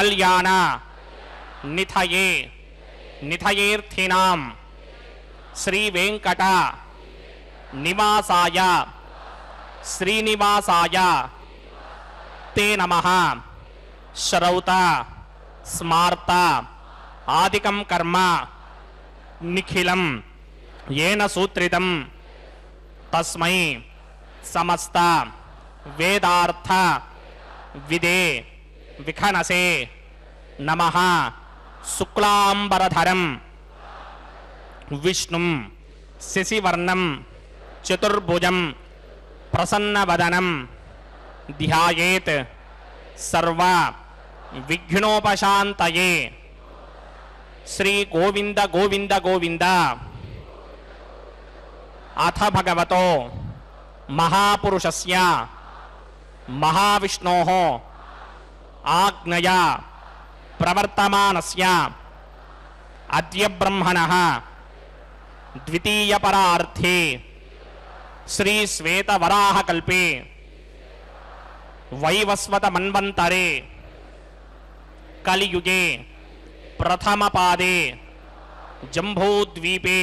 కళ్యాణ నిథయే నిథయేర్థినాం శ్రీ వెంకట నివాసాయ శ్రీనివాసాయ తే నమః శ్రౌత స్మార్త ఆదికం కర్మ నిఖిలం ఏన సూత్రితం తస్మై సమస్త వేదార్థ విదే విఖనసే నమః శుక్లాంబరధరం విష్ణుం శశివర్ణం చతుర్భుజం ప్రసన్నవదనం ధ్యాయేత్ సర్వ విఘ్నోపశాంతయే. శ్రీ గోవింద గోవింద గోవింద. అథ భగవతో మహాపురుషస్య మహావిష్ణోః ఆజ్ఞయా ప్రవర్తమానస్య అద్య బ్రహ్మణః ద్వితీయపరార్థే శ్రీ శ్వేతవరాహకల్పే వైవస్వత మన్వంతరే కలియుగే ప్రథమపాదే జంబూద్వీపే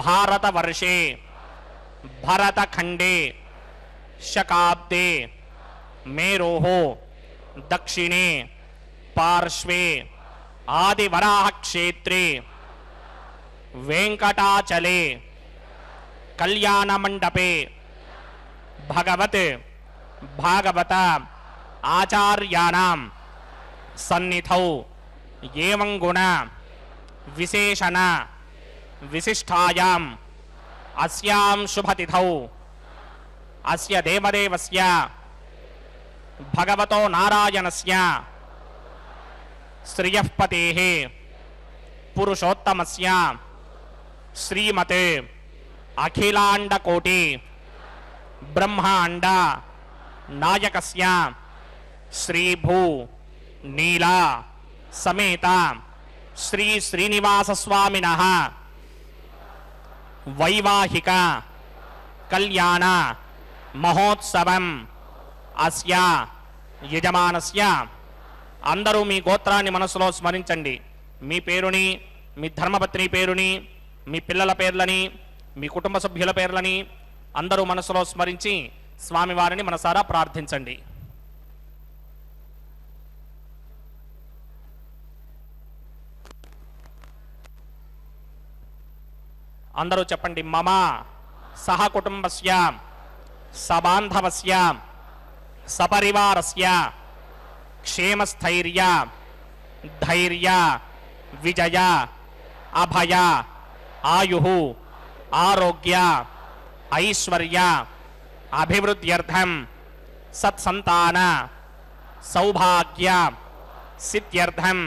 భారతవర్షే భరతఖండే శకాబ్దే మేరోః దక్షిణే పార్శ్వే ఆదివరాహక్షేత్రే వెంకటాచలే కళ్యాణమండపే భగవత్ భాగవత ఆచార్యాణం సన్నిధౌ ఏవం గుణ విశేషణ విశిష్టాయాం అస్యాం శుభతిథౌ అస్య దేవదేవస్య భగవతో నారాయణస్య శ్రియఃపతేః పురుషోత్తమస్య శ్రీమతే అఖిలాండకోటి బ్రహ్మాండ నాయకస్య శ్రీభూ నీలా సమేత శ్రీ శ్రీనివాసస్వామినః వైవాహిక కళ్యాణ మహోత్సవం అస్య యజమానస్య. అందరూ మీ గోత్రాన్ని మనసులో స్మరించండి. మీ పేరుని, మీ ధర్మపత్ని పేరుని, మీ పిల్లల పేర్లని, మీ కుటుంబ సభ్యుల పేర్లని అందరూ మనసులో స్మరించి స్వామివారిని మనసారా ప్రార్థించండి. అందరూ చెప్పండి. మమ సహ కుటుంబస్య సబాంధవస్య సపరివారస్య క్షేమస్థైర్య ధైర్య విజయ అభయ ఆయుః ఆరోగ్య ఐశ్వర్య అభివృద్ధ్యర్థం సత్సంతాన సౌభాగ్య సిద్ధ్యర్థం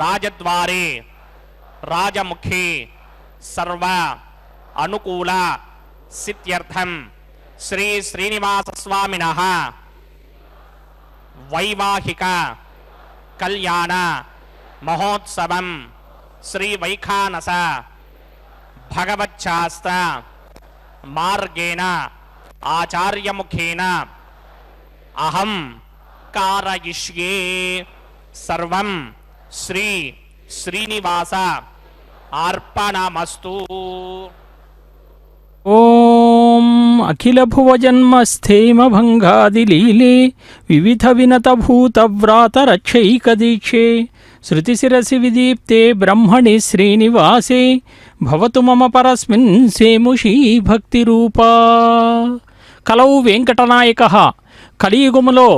రాజద్వారే రాజముఖే సర్వ అనుకూల సిద్ధ్యర్థం శ్రీ శ్రీనివాసస్వామినః వైవాహిక కళ్యాణ మహోత్సవం శ్రీ వైఖానస భగవచ్ఛాస్త్ర మార్గేణ ఆచార్యముఖేన అహం కారయిష్యే. సర్వం శ్రీ శ్రీనివాస అర్పణమస్తు. ఓం అఖిల భువజన్మస్థేమ భంగాదిలీలే వివిధ వినతభూతవ్రాత రక్షైకదీక్షే శృతిశిరసి విదీప్తే బ్రహ్మణి శ్రీనివాసే భవతు మమ పరస్మిన్ సేముషీ భక్తిరూపా. కలౌ వెంకటనాయకః. కలియుగములో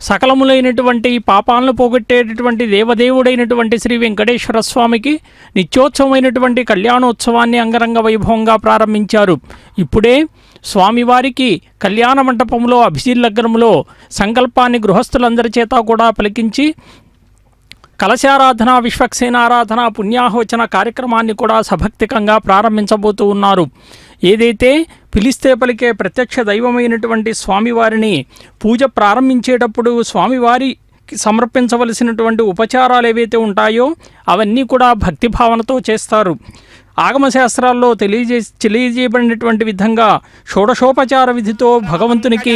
సకలములైనటువంటి పాపాలను పోగొట్టేటటువంటి దేవదేవుడైనటువంటి శ్రీ వెంకటేశ్వర స్వామికి నిత్యోత్సవమైనటువంటి కళ్యాణోత్సవాన్ని అంగరంగ వైభవంగా ప్రారంభించారు. ఇప్పుడే స్వామివారికి కళ్యాణ మంటపంలో అభిషేకలగ్నంలో సంకల్పాన్ని గృహస్థులందరి చేత కూడా పలికించి కలశారాధన విశ్వక్సేనారాధన పుణ్యాహోచన కార్యక్రమాన్ని కూడా సభక్తికంగా ప్రారంభించబోతూ ఉన్నారు. ఏదైతే పిలిస్తే పలికే ప్రత్యక్ష దైవమైనటువంటి స్వామివారిని పూజ ప్రారంభించేటప్పుడు స్వామివారికి సమర్పించవలసినటువంటి ఉపచారాలు ఏవైతే ఉంటాయో అవన్నీ కూడా భక్తిభావనతో చేస్తారు. ఆగమశాస్త్రాల్లో తెలియజేయబడినటువంటి విధంగా షోడశోపచార విధితో భగవంతునికి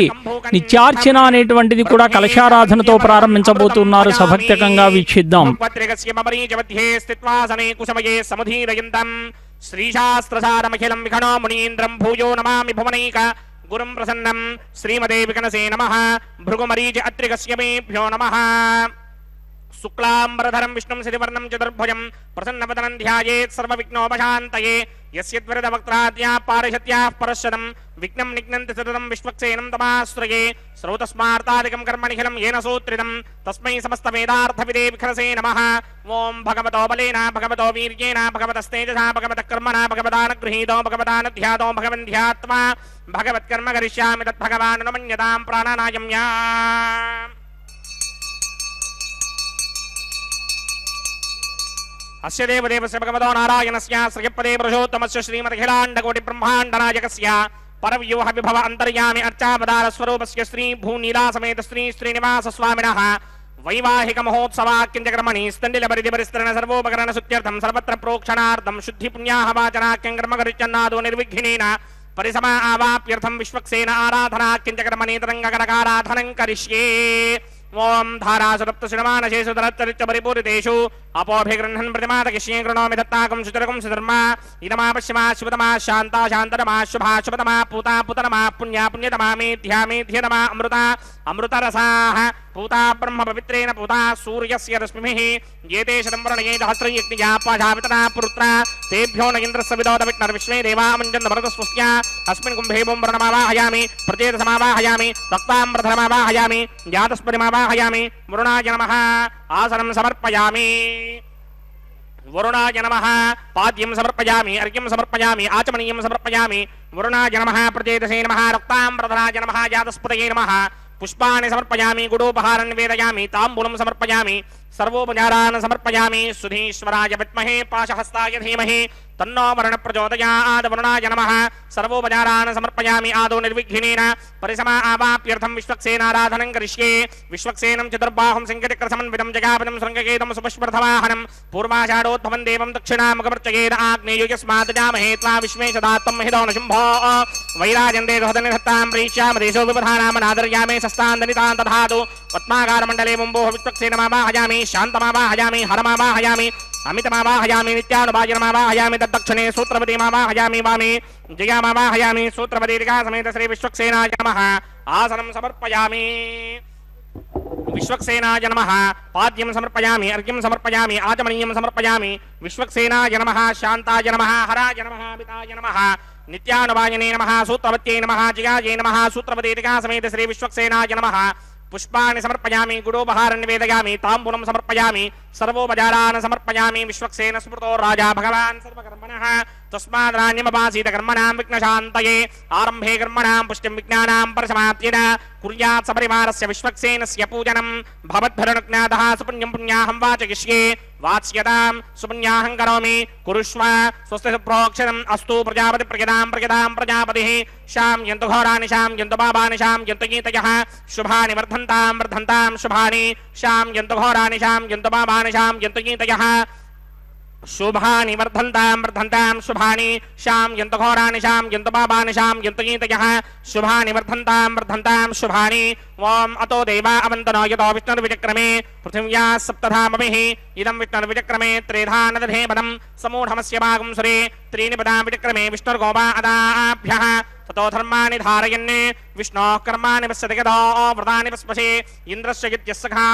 నిత్యార్చన అనేటువంటిది కూడా కలశారాధనతో ప్రారంభించబోతున్నారు. సభక్తికంగా వీక్షిద్దాం. శ్రీశాస్త్రసారమఖిలం విఘ్నో మునీంద్రం భూయో నమామి భువనైక గురుం ప్రసన్నం శ్రీమదే వికనసే నమః భృగుమరీచి అత్రికస్య మేభ్యో నమః. శుక్లాంబరధరం విష్ణుం శశివర్ణం చతుర్భుజం ప్రసన్నవదనం ధ్యాయేత్ సర్వవిఘ్నోపశాంతయే. యస్యద్వరదవక్త్రాద్యా పారిషత్యాః పరశ్చదం విఘ్నం నిఘ్నంతి సతతం విశ్వక్సేనం తమాశ్రయే. శ్రౌతస్మార్తాదికం కర్మనిఖిలం येन సూత్రితం తస్మై సమస్తవేదార్థవిదే విఘ్నసే నమః. ఓం భగవతో బలేన భగవతో వీర్యేణ భగవతస్తేజసా భగవతః కర్మణా భగవదానుగృహీతో భగవదానుధ్యాతో భగవన్ ధ్యాత్వా భగవత్కర్మ కరిష్యామి తద్భగవానుమన్యతాం ప్రాణానాయమ్యా. అస్య దేవదేవస్య భగవతో నారాయణస్య శ్రీపదే పురుషోత్తమస్య శ్రీమదఖిలాండకోటి బ్రహ్మాండనాయకస్య పరవ్యూహ విభవ అంతర్యామి అర్చావతార స్వరూపస్య శ్రీ భూనీలా సమేత శ్రీ శ్రీనివాస స్వామినః వైవాహిక మహోత్సవాక్యంచకర్మణి స్థండిలపరిధిపరిస్తరణ సర్వోపకరణ శుద్ధ్యర్థం సర్వత్ర ప్రోక్షణార్థం శుద్ధి పుణ్యాహ వాచనాఖ్యం కర్మకరిచ్చన్నాదో నిర్విఘ్నేన పరిసమా ఆవాప్యర్థం విశ్వక్సేన ఆరాధనాఖ్యంచకర్మణి తరంగకనకారాధనం కరిష్యే. ఓం ధారాసురప్తశిరమానశేషు దరత్తరిత్య పరిపూరితేషు అపోభిగృహ్ణన్ ప్రతిమాతకిష్యే కృణోమి దత్తాకం సుచరకం సుధర్మ ఇదమా పశ్చిమా శుభతమా శాంతా శాంతరమా శుభా శుభతమా పూతా పుతనమా పుణ్యా పుణ్యతమా మేధ్యా మేధ్యతమా అమృత అమృతరసాః పూతా బ్రహ్మ పవిత్రేణ పూతా సూర్యస్య రశ్మిభిః ఏతే శతం వరుణే సహస్రయజ్ఞయా పాశావితనా పురుత్ర తేభ్యో న ఇంద్రస్య విదోద విఘ్నర్ విశ్వే దేవామంజన్ భరతస్వస్య అస్మిన్ కుంభే బొం వరుణమావాహయామి ప్రచేతసమావాహయామి రక్తాంబరధరమావాహయామి జాతస్పతిమావాహయామి వరుణాయ నమః ఆసనం సమర్పయామి. వరుణాయ నమః పాద్యం సమర్పయామి అర్ఘ్యం సమర్పయామి ఆచమనీయం సమర్పయామి. వరుణాయ నమః ప్రచేతసే నమః రక్తాంబరధరాయ నమః జాతస్పతయే నమః. పుష్పాన్ని సమర్పయామి గుడోపహారం నివేదయామి తాంబూలం సమర్పయామి సర్వోపచారాన్ సమర్పయామి. సుధీశ్వరాయ విద్మహే పాశహస్తాయ ధీమహి తన్నో వరుణ ప్రచోదయాద్. వరుణాయ నమః సర్వోపచారాన్ సమర్పయామి ఆదో నిర్విఘ్నేన పరిసమా ఆవాప్యర్థం విశ్వక్సేనారాధనం కరిష్యే. విశ్వక్సేనం చతుర్బాహుం సంకటక్రసమన్వితం జగాపదం శృంగకేతం సుపుష్పర్ధవాహనం పూర్వాషాఢోద్భవం దేవం దక్షిణాముఖమర్చయేద ఆగ్నేయో యస్మాత్ జామహే త్వా విశ్వే సదాత్వం మహిదో న శుంభో. వైరాజందే దోహదనిధత్తాం ప్రీష్యామ దేశో విపధానామనాదర్యామే సస్తాందనితాం తధాతు. పద్మాకారమండలే ముంబోహ విశ్వక్సేనమావాహయామి శాంతమావాహయామి హరమావాహయామి అమితమావాహయామి నిత్యానుభాజనమావాహయామి. తద్దక్షిణే సూత్రవతీమావాహయామి వామే జయామావాహయామి. సూత్రవతీరికా సమేత శ్రీ విశ్వక్సేనాయ నమః ఆసనం సమర్పయామి. విశ్వక్సేనాయ నమః పాద్యం సమర్పయామి అర్ఘ్యం సమర్పయామి ఆచమనీయం సమర్పయామి. విశ్వక్సేనాయ నమః శాంతాయ నమః హరాయ నమః అమితాయ నమః నిత్యానుభాజనే నమః సూత్రవత్యై నమః జయాజై నమః. సూత్రవతీరికా సమేత శ్రీ విశ్వక్సేనాయ నమః. పుష్పాన్ని సమర్పయామి గుడోపహారం నివేదయామి తాంబూలం సమర్పయామి సర్వోపచారాన్ సమర్పయామి. విశ్వక్సేన స్మృతో రాజా భగవాన్ సర్వకర్మణః తస్మాద్ కర్మణాం విఘ్నశాంతయే. ఆరంభే కర్మణాం పుష్టిం విజ్ఞానాం పరసమాప్తిన కుర్యాత్ సపరివారస్య విశ్వక్సేనస్య పూజనం భవద్భరణజ్ఞాతః. సుపుణ్యం పుణ్యాహం వాచయిష్యే వాచ్యతాం సుపుణ్యాహం కరోమి కురుష్వ. స్వస్తి ప్రోక్షరం అస్తు ప్రజాపతి ప్రజదాం ప్రజదాం ప్రజాపతిః. శాం యంతు ఘోరాని శాం యంతు పాపాని శాం యంతు గీతయః. శుభాని వర్ధంతాం వర్ధంతాం శుభాని. శాం యంతు ఘోరాని శాం యంతు పాపాని శాం యంతు గీతయః. శుభాని వర్ధంతాం వర్ధంతాం శుభాని. శాం యంతు ఘోరాని శాం యంతు పాపాని శాం యంతు గీతయః. శుభాని వర్ధంతాం వర్ధంతాం శుభాని. ఓం అతో దేవా అవంతనో యతో విష్ణుర్విచక్రమే పృథివ్యా సప్తధామభిః. ఇదం విష్ణుర్విచక్రమే త్రేధా నదధే పదం సమూఢమస్య భాగం సురే. త్రీణి పదా విచక్రమే విష్ణుర్గోపా అదాభ్యః. తతో ధర్మాణి ధారయన్ విష్ణోః కర్మాణి పశ్యతి గదో వ్రతాని పశ్పశే. ఇంద్రస్య గిత్యస్సఖా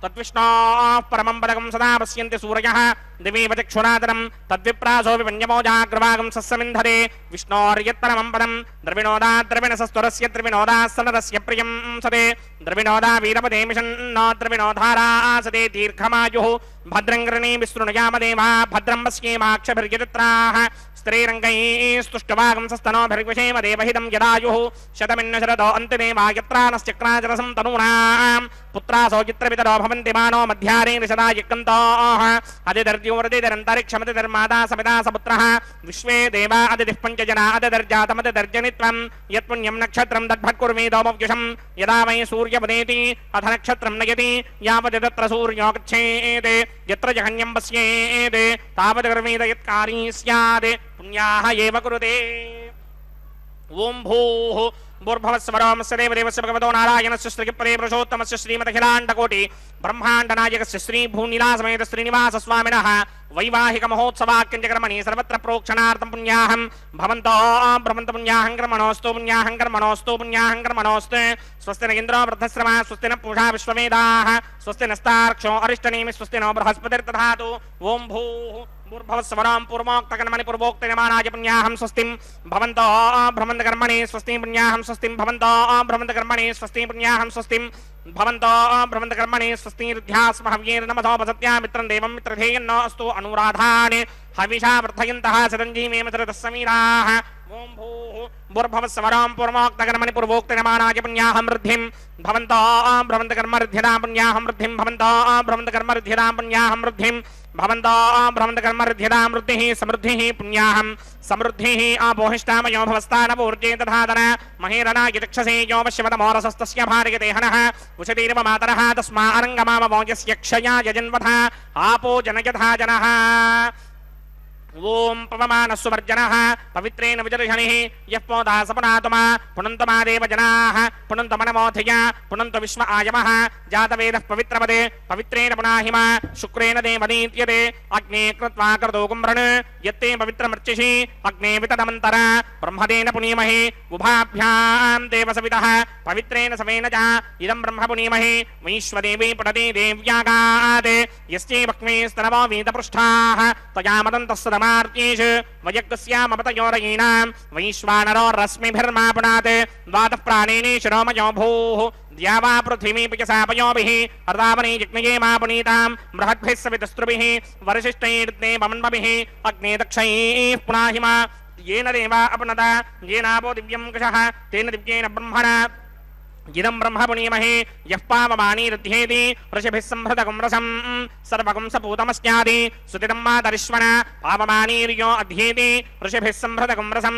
తద్విష్ణోః పరమం పదకం సదా పశ్యంతి సూరయః. దివీవ చక్షురాతరం తద్విప్రాసో విపన్యమోజాగ్రవాగం సస్సమింధరే. విష్ణోర్యత్పరమం పదం ద్రవిణోదా ద్రవిణసస్వరస్య ద్రవిణోదా సనరస్య ప్రియం సదే. ద్రవిణోదా వీరపదే మిషన్నో ద్రవిణోధారా సదే దీర్ఘమాయుః. భద్రం గృణీ విస్తృణయామదేవా భద్రం పశ్యేమాక్షభిర్యజత్రాః. స్త్రీరంగైస్తుష్టవాగం సస్తనోభిర్విషేమ దేవహితం యదాయుః. శతమిన్న శరదో అంతిదేవా యత్రానశ్చక్రాచరసం తనూనాం పుత్రాసో చిత్రపితరో భవంతి మానో మధ్యారే నిషదా యక్కంతోః అదిదర్ద్యోరదిదరంతరిక్షమదిదర్మాదా సపితా సపుత్రః విశ్వే దేవా అదితిః పంచజనా అదిదర్జాతమదిదర్జనిత్వం యత్పుణ్యం నక్షత్రం తద్భట్కుర్మీదోమవ్యుషం యదా వై సూర్యపదేతి అథ నక్షత్రం నయతి యావది తత్ర సూర్యో గచ్ఛేత్ యత్ర జహన్యం పశ్యేత్ తావద్ కర్మేద యత్కారీ స్యాత్ పుణ్యాః ఏవ కురుతే. ఓం భూః భూర్భువస్సువరోమస్య దేవదేవస్య భగవతో నారాయణస్య శ్రీపదే పురుషోత్తమస్య శ్రీమదఖిలాండకోటి బ్రహ్మాండనాయకస్య శ్రీ భూనిలాసమేత శ్రీనివాస స్వామినః వైవాహిక మహోత్సవాక్యంచకర్మణి సర్వత్ర ప్రోక్షణార్థం పుణ్యాహం భవంతో భ్రమంత పుణ్యాహం కర్మణోస్తు పుణ్యాహం కర్మణోస్తు పుణ్యాహం కర్మణోస్తు. స్వస్తి న ఇంద్రో వృద్ధశ్రవా స్వస్తి న పూషా విశ్వవేదాః స్వస్తి నస్తార్క్షో అరిష్టనేమి స్వస్తి నో బృహస్పతిర్దధాతు. ఓం భూః భూర్భువస్సువరాం పూర్వోక్తకర్మణి పూర్వోక్తయమానాయ పుణ్యాహం స్వస్తిం భవంతో భ్రమంత కర్మణి స్వస్తిం పుణ్యాహం స్వస్తిం భవంతో భ్రమంత కర్మణి స్వస్తిం పుణ్యాహం స్వస్తిం భవంతో భ్రమంత కర్మణి స్వస్తిర్ధ్యాస్మ హవ్యేర్నమసోపసత్యా మిత్రం దేవం మిత్రధేయన్నో అస్తు అనురాధానే హవిషా వర్ధయంతః సదంజీమేమతరతః సమీరాః. ఓం భూః భూర్భువస్సువరాం పూర్వోక్తకర్మణి పూర్వోక్తయమానాయ పుణ్యాహం వృద్ధిం భవంతో భ్రమంత కర్మరిధ్యతాం పుణ్యాహం వృద్ధిం భవంతో భ్రమంత కర్మరిధ్యతాం పుణ్యాహం వృద్ధిం భవంతో భ్రమంత కర్మరిధ్యతాం వృద్ధిః సమృద్ధిః పుణ్యాహం సమృద్ధిః ఆపోహిష్టామయో భవస్థానపూర్జే తథాతన మహేరణాయ చక్షసే యో పశ్యవతమోరసస్తస్య భార్యతే హనః ఉషతీరివ మాతరః తస్మా అరంగమామమోజస్య క్షయాయ జన్మథ ఆపో జనయథా జనః. ఓం పవమానస్సువర్జనః పవిత్రేణ విజర్షణిః యః పోదా సపనాతుమా పునంతు మా దేవ జనాః పునంతు మనమోధియ పునంతు విశ్వ ఆయమః జాతవేదః పవిత్రపదే పవిత్రేణ పునాహిమ శుక్రేణ దేవదీత్యతే అగ్నే కృత్వా కర్దో కుమ్రణ్ యత్తే పవిత్రమర్చిషి అగ్నే వితదమంతర బ్రహ్మదేన పునీమహి ఉభాభ్యాం దేవసవితః పవిత్రేణ సవేన చ ఇదం బ్రహ్మ పునీమహి వైశ్వదేవీ పఠతి దేవ్యాగాత్ యస్యై వక్మే స్తనవో వీతపృష్ఠాః తయా మదంతస్సద మార్త్యేషు వయగ్గస్యామపతయోరయీనాం వైశ్వానరో రశ్మిభిర్మాపునాత్ ద్వాతః ప్రాణేని శిరోమయో భూః ద్యావా పృథివీ పిచసాపయోభిః అర్ధావనే జిగ్నయే మా పునీతాం బృహద్భిः సవితస్త్రుభిः వరిశిష్టైర్దే వమన్మభిः అగ్నే దక్షైః పునాహిమ येन देवा अपनत येनापो दिव्यं कुशः तेन दिव्येन ब्रह्मणा इदं ब्रह्म पुनीमहे यः पावमानीरुध्येति ऋषिभिः संहृतकं रसं सर्वकं सपूतमस्यादि सुतितं मातरिश्वना पावमानीर्यो अध्येति ऋषिभिः संहृतकं रसं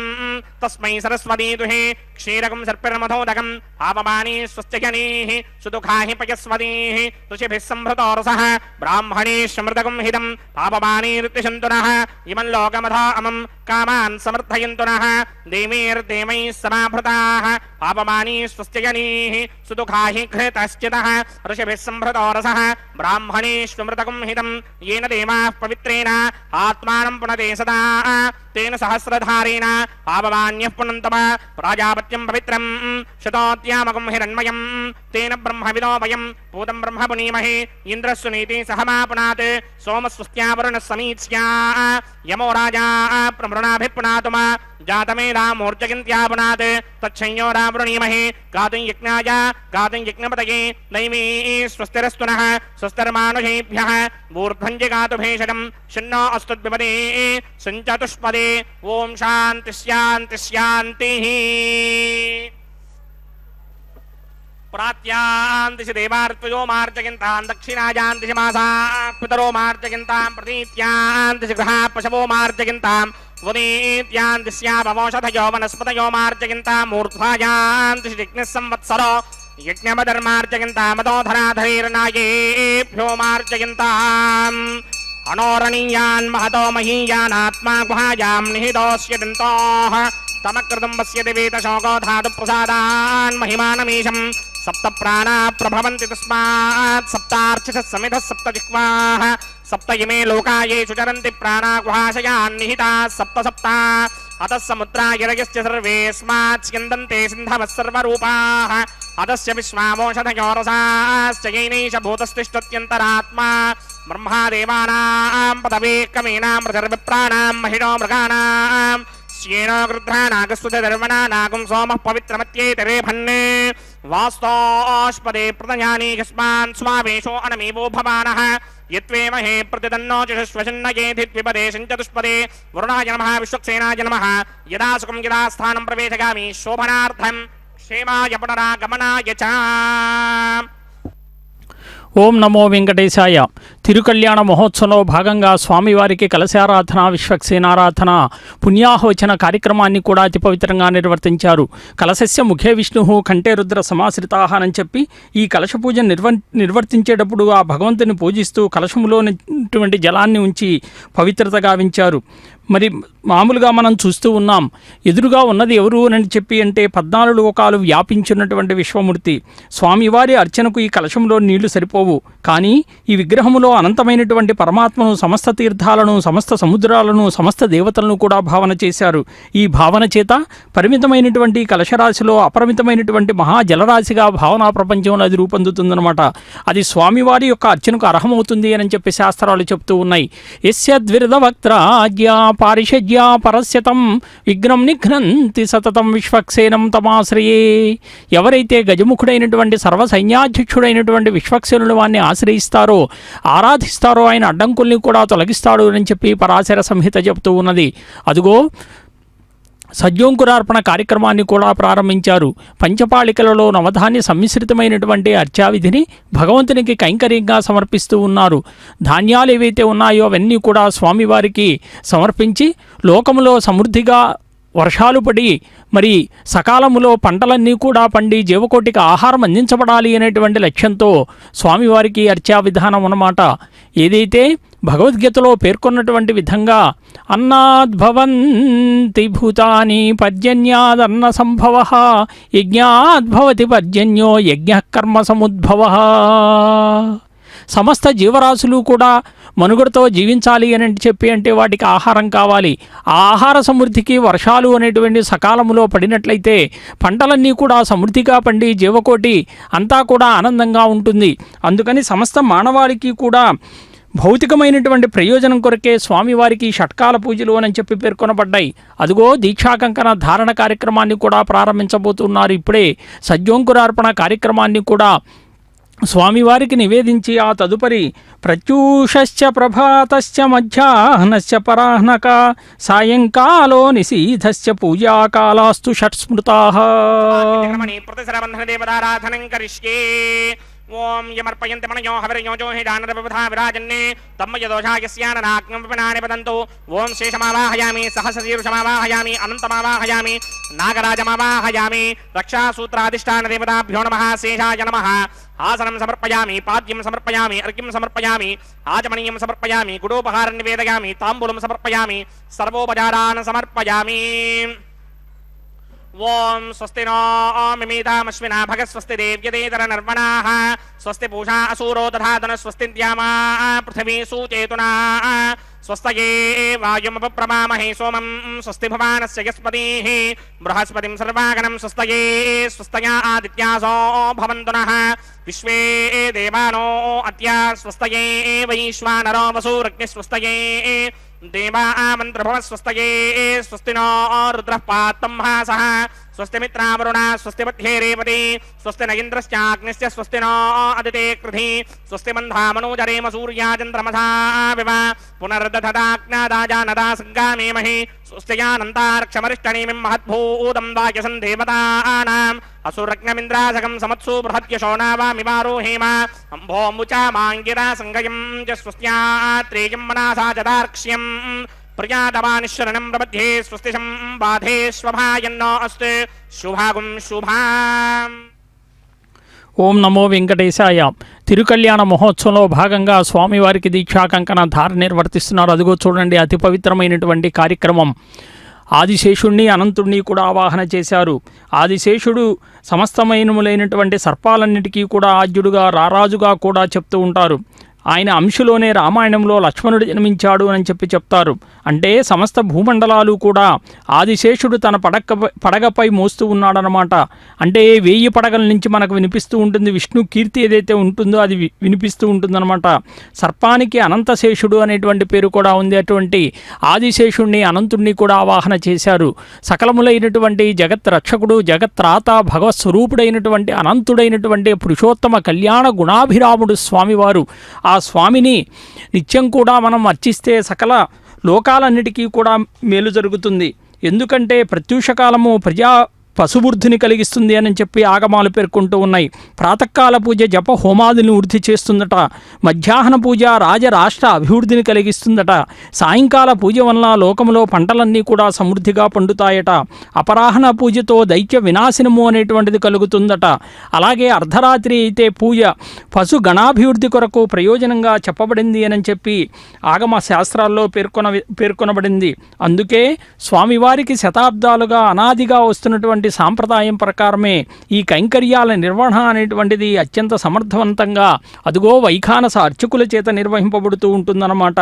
तस्मै सरस्वती दुहे क्षीरकं सर्पिर्मथोदकं पावमानी स्वस्त्यजनीः सुदुःखाहि पयस्वतीः ऋषिभिः संहृतो रसः ब्राह्मणे स्मृतकं हितं पावमानीर्तिशन्तुनः इमं लोकमथा अमं कामान् समर्थयन्तु नः देवीर्देवैः समाभृताः पावमानी स्वस्त्यजनीः सुदुःखाहि घृतश्चितः ऋषिभिः संहृतो रसः ब्राह्मणे स्मृतकं हितं येन देवाः पवित्रेण आत्मानं पुनते सदा तेन सहस्रधारेण पावमान्यः पुनन्तम प्राजापत्यं पवित्रं शतोत्यामकं हिरण्मयं तेन ब्रह्मविदो वयं पूतं ब्रह्म पुनीमहे इन्द्रस्सुनीति सहमापुनात् सोमस्वस्त्या वरुणः समीत्स्या यमो राजा प्रमृणाभिः पुनातुम जातमेधामूर्जयन्त्यापुनात् तच्छंयो रावृणीमहे गातुं यज्ञाय गातुं यज्ञपतये दैवी स्वस्तिरस्तु नः स्वस्तिर्मानुषेभ्यः ऊर्ध्वञ्जिगातु भेषजं शन्नो अस्तुद्विपदे सञ्चतुष्पदे ओम शांति शांति शांतिः. प्रात्यान्तिषि देवार्त्वयो मार्जयन्तां दक्षिणायान्तिषि मासा पितरो मार्जयन्तां प्रतीत्यान्तिषि गृहा पशवो मार्जयन्तां उदीत्यान्तिस्यावोषधयो वनस्पतयो मार्जयन्ताम् ऊर्ध्वायान्तिषि जिग्निः संवत्सरो यज्ञमधर्मार्जयन्तामतोधराधरेर्नायेभ्यो मार्जयन्ताम् अनोरणीयान् महतो महीयानात्मा गुहायां निहितोऽस्य दन्तोः तमकृतं पश्यति वेतशोको धातुप्रसादान् महिमानमीशं सप्त प्राणा प्रभवन्ति तस्मात् सप्तार्चिषः समिधः सप्त जिह्वाः सप्त इमे लोका येषु चरन्ति प्राणा गुहाशयान् निहिताः सप्त सप्ता अतः समुद्रा गिरयश्च सर्वेऽस्मात् स्यन्दन्ते सिन्धवः सर्वरूपाः अतस्य विश्वामोषधयो रसाश्च येनैष भूतस्तिष्ठत्यन्तरात्मा ब्रह्मादेवानां पदवेकमेनां प्रजर्विप्राणां महिषो मृगाणां श्येनो गृध्रानागस्तुतधर्मणा नागुं सोमः पवित्रमत्येतरेभन्ने वास्तोष्पदे प्रतयानि यस्मान् स्वावेशो अनमेवो भवानः यत्वेमहे प्रतिदन्नो चतुष्वशन्नयेधिद्विपदे सञ्चतुष्पदे वरुणाय नमः विश्वक्सेनाय नमः यदा सुखं यदा स्थानं प्रवेशगामि शोभनार्थं क्षेमाय पुनरागमनाय च ఓం నమో వెంకటేశాయ. తిరుకళ్యాణ మహోత్సవంలో భాగంగా స్వామివారికి కలశారాధన, విశ్వక్సేనారాధన, పుణ్యాహవచన కార్యక్రమాన్ని కూడా అతి పవిత్రంగా నిర్వర్తించారు. కలశస్య ముఖే విష్ణు కంఠే రుద్ర సమాశ్రితాహ అని చెప్పి ఈ కలశ పూజ నిర్వర్తించేటప్పుడు ఆ భగవంతుని పూజిస్తూ కలశములోటువంటి జలాన్ని ఉంచి పవిత్రత గావించారు. మరి మామూలుగా మనం చూస్తూ ఉన్నాం, ఎదురుగా ఉన్నది ఎవరు అని చెప్పి అంటే 14 లోకాలు వ్యాపించినటువంటి విశ్వమూర్తి. స్వామివారి అర్చనకు ఈ కలశంలో నీళ్లు సరిపోవు, కానీ ఈ విగ్రహములో అనంతమైనటువంటి పరమాత్మను, సమస్త తీర్థాలను, సమస్త సముద్రాలను, సమస్త దేవతలను కూడా భావన చేశారు. ఈ భావన చేత పరిమితమైనటువంటి కలశరాశిలో అపరిమితమైనటువంటి మహాజలరాశిగా భావనా ప్రపంచంలో అది రూపొందుతుందన్నమాట. అది స్వామివారి యొక్క అర్చనకు అర్హమవుతుంది అని చెప్పి శాస్త్రాలు చెప్తూ ఉన్నాయి. యస్యద్విరదవక్త్రాజ్యా పారిషజ్యా పరస్యతం విఘ్నం నిఘ్నంతి సతతం విశ్వక్సేనం తమాశ్రయే. ఎవరైతే గజముఖుడైనటువంటి సర్వసైన్యాధ్యక్షుడైనటువంటి విశ్వక్సేనుడు వారిని ఆశ్రయిస్తారో, ఆరాధిస్తారో, ఆయన అడ్డంకుల్ని కూడా తొలగిస్తాడు అని చెప్పి పరాశర సంహిత చెబుతూ ఉన్నది. అదుగో సజ్జోంకురార్పణ కార్యక్రమాన్ని కూడా ప్రారంభించారు. పంచపాళికలలో నవధాన్య సమ్మిశ్రితమైనటువంటి అర్చావిధిని భగవంతునికి కైంకర్యంగా సమర్పిస్తూ ఉన్నారు. ధాన్యాలు ఏవైతే ఉన్నాయో అవన్నీ కూడా స్వామివారికి సమర్పించి లోకములో సమృద్ధిగా వర్షాలు పడి మరి సకాలములో పంటలన్నీ కూడా పండి జీవకోటికి ఆహారం అందించబడాలి అనేటువంటి లక్ష్యంతో స్వామివారికి అర్చా విధానం అన్నమాట. ఏదైతే భగవద్గీతలో పేర్కొన్నటువంటి విధంగా అన్నాద్భవంతి భూతాని పర్జన్యాదన్న సంభవ యజ్ఞాద్భవతి పర్జన్యో యజ్ఞ కర్మ సముద్భవ. సమస్త జీవరాశులు కూడా మనుగడతో జీవించాలి అని చెప్పి అంటే వాటికి ఆహారం కావాలి. ఆ ఆహార సమృద్ధికి వర్షాలు అనేటువంటి సకాలంలో పడినట్లయితే పంటలన్నీ కూడా సమృద్ధిగా పండి జీవకోటి అంతా కూడా ఆనందంగా ఉంటుంది. అందుకని సమస్త మానవాళికి కూడా భౌతికమైనటువంటి ప్రయోజనం కొరకే స్వామివారికి షట్కాల పూజలు అని చెప్పి పేర్కొనబడ్డాయి. అదిగో దీక్షాకంకణ ధారణ కార్యక్రమాన్ని కూడా ప్రారంభించబోతున్నారు. ఇప్పుడే సజ్జోంకురార్పణ కార్యక్రమాన్ని కూడా స్వామివారికి నివేదించి ఆ తదుపరి ప్రత్యూషశ్చ ప్రభాతశ్చ మధ్యాహ్నశ్చ పరాహ్నక సాయంకాలో నిశీధశ్చ పూజాకాలాస్తు షట్స్మృతాః. ఓం యమర్పయంతి మనయో హవిర్యోజో హి దానరవిధా విరాజన్నే తమ్మయదోషాయస్యాననాగ్నం విపణాని పదంతు. ఓం శేషమావాహయామి, సహస్రశీర్షమావాహయామి, అనంతమావాహయామి, నాగరాజమావాహయామి. రక్షాసూత్రాధిష్టాన దేవతాభ్యో నమః. శేషాయ నమః. ఆసనం సమర్పయామి, పాద్యం సమర్పయామి, అర్ఘ్యం సమర్పయామి, ఆచమనీయం సమర్పయామి, గుడోపహారం నివేదయామి, తాంబూలం సమర్పయామి, సర్వోపచారాన్ సమర్పయామి. ఓం స్వస్తి నో మిమీతామశ్వినా భగ స్వస్తి దేవ్యదేతర నర్మణాః స్వస్తి పూషా అసూరో దధాతన స్వస్తి ద్యామా పృథివీ సూచేతునా స్వస్తయే వాయుమపప్రమామహే సోమం స్వస్తి భవానస్య యస్పతిః బృహస్పతిం సర్వాగణం స్వస్తయే స్వస్తయా ఆదిత్యాసో భవంతు నః విశ్వే దేవానో అద్య స్వస్తయే వైశ్వానరో వసూరగ్ని స్వస్తయే దేవా మంత్రభవ స్వస్తయే స్వస్తి నో రుద్రః పాత్తం హాసః స్వస్తి మిత్రావరుణ స్వస్తి మధ్యే రేవతి స్వస్తి నైంద్రశ్చాగ్నిశ్చ స్వస్తి నో అదితే కృధి స్వస్తి మంధామనోజరేమ సూర్యాచంద్రమసా వివ పునర్దధదాజ్ఞాదాజానదా సంగామేమహి స్వస్త్యానంతార్క్షమరిష్టనీమిం మహద్భూతం వాక్యసం దేవతానాం అసురగ్నమింద్రాసకం సమత్సు బృహద్యశోనావామివారోహేమ అంభోముచా మాంగిరా సంగయం చ స్వస్త్యాత్రేయం మనసా చదార్క్ష్యం ప్రియాతమానిశ్వరణం ప్రబध्ये స్వస్తిశం బాధేష్వభాయన్నో అస్తు శుభాగుం శుభాం. ఓం నమో వెంకటేశాయ. తిరుకళ్యాణ మహోత్సవంలో భాగంగా స్వామివారికి దీక్షాకంకణ ధారణ నిర్వర్తిస్తున్నారు. అదిగో చూడండి, అతి పవిత్రమైనటువంటి కార్యక్రమం. ఆదిశేషుణ్ణి అనంతుణ్ణి కూడా ఆవాహన చేశారు. ఆదిశేషుడు సమస్తమైనములైనటువంటి సర్పాలన్నిటికీ కూడా ఆద్యుడుగా, రారాజుగా కూడా చెప్తూ ఉంటారు. ఆయన అంశలోనే రామాయణంలో లక్ష్మణుడు జన్మించాడు అని చెప్పి చెప్తారు. అంటే సమస్త భూమండలాలు కూడా ఆదిశేషుడు తన పడగపై మోస్తూ ఉన్నాడనమాట. అంటే 1000 పడగల నుంచి మనకు వినిపిస్తూ ఉంటుంది. విష్ణు కీర్తి ఏదైతే ఉంటుందో అది వినిపిస్తూ ఉంటుందన్నమాట. సర్పానికి అనంతశేషుడు అనేటువంటి పేరు కూడా ఉంది. అటువంటి ఆదిశేషుణ్ణి అనంతుణ్ణి కూడా ఆవాహన చేశారు. సకలములైనటువంటి జగత్ రక్షకుడు, జగత్రాత, భగవత్ స్వరూపుడైనటువంటి అనంతుడైనటువంటి పురుషోత్తమ కళ్యాణ గుణాభిరాముడు స్వామివారు. ఆ స్వామిని నిత్యం కూడా మనం అర్చిస్తే సకల లోకాలన్నిటికీ కూడా మేలు జరుగుతుంది. ఎందుకంటే ప్రత్యూషకాలము పశుబుద్ధిని కలిగిస్తుంది అని చెప్పి ఆగమాలు పేర్కొంటూ ఉన్నాయి. ప్రాతకాల పూజ జప హోమాదులను వృద్ధి చేస్తుందట. మధ్యాహ్న పూజ రాష్ట్ర అభివృద్ధిని కలిగిస్తుందట. సాయంకాల పూజ వలన లోకంలో పంటలన్నీ కూడా సమృద్ధిగా పండుతాయట. అపరాహ్న పూజతో దైత్య వినాశనము అనేటువంటిది కలుగుతుందట. అలాగే అర్ధరాత్రి అయితే పూజ పశు గణాభివృద్ధి కొరకు ప్రయోజనంగా చెప్పబడింది అని చెప్పి ఆగమ శాస్త్రాల్లో పేర్కొనబడింది. అందుకే స్వామివారికి శతాబ్దాలుగా అనాదిగా వస్తున్నటువంటి సాంప్రదాయం ప్రకారమే ఈ కైంకర్యాల నిర్వహణ అనేటువంటిది అత్యంత సమర్థవంతంగా అదుగో వైఖానస అర్చకుల చేత నిర్వహింపబడుతూ ఉంటుందన్నమాట.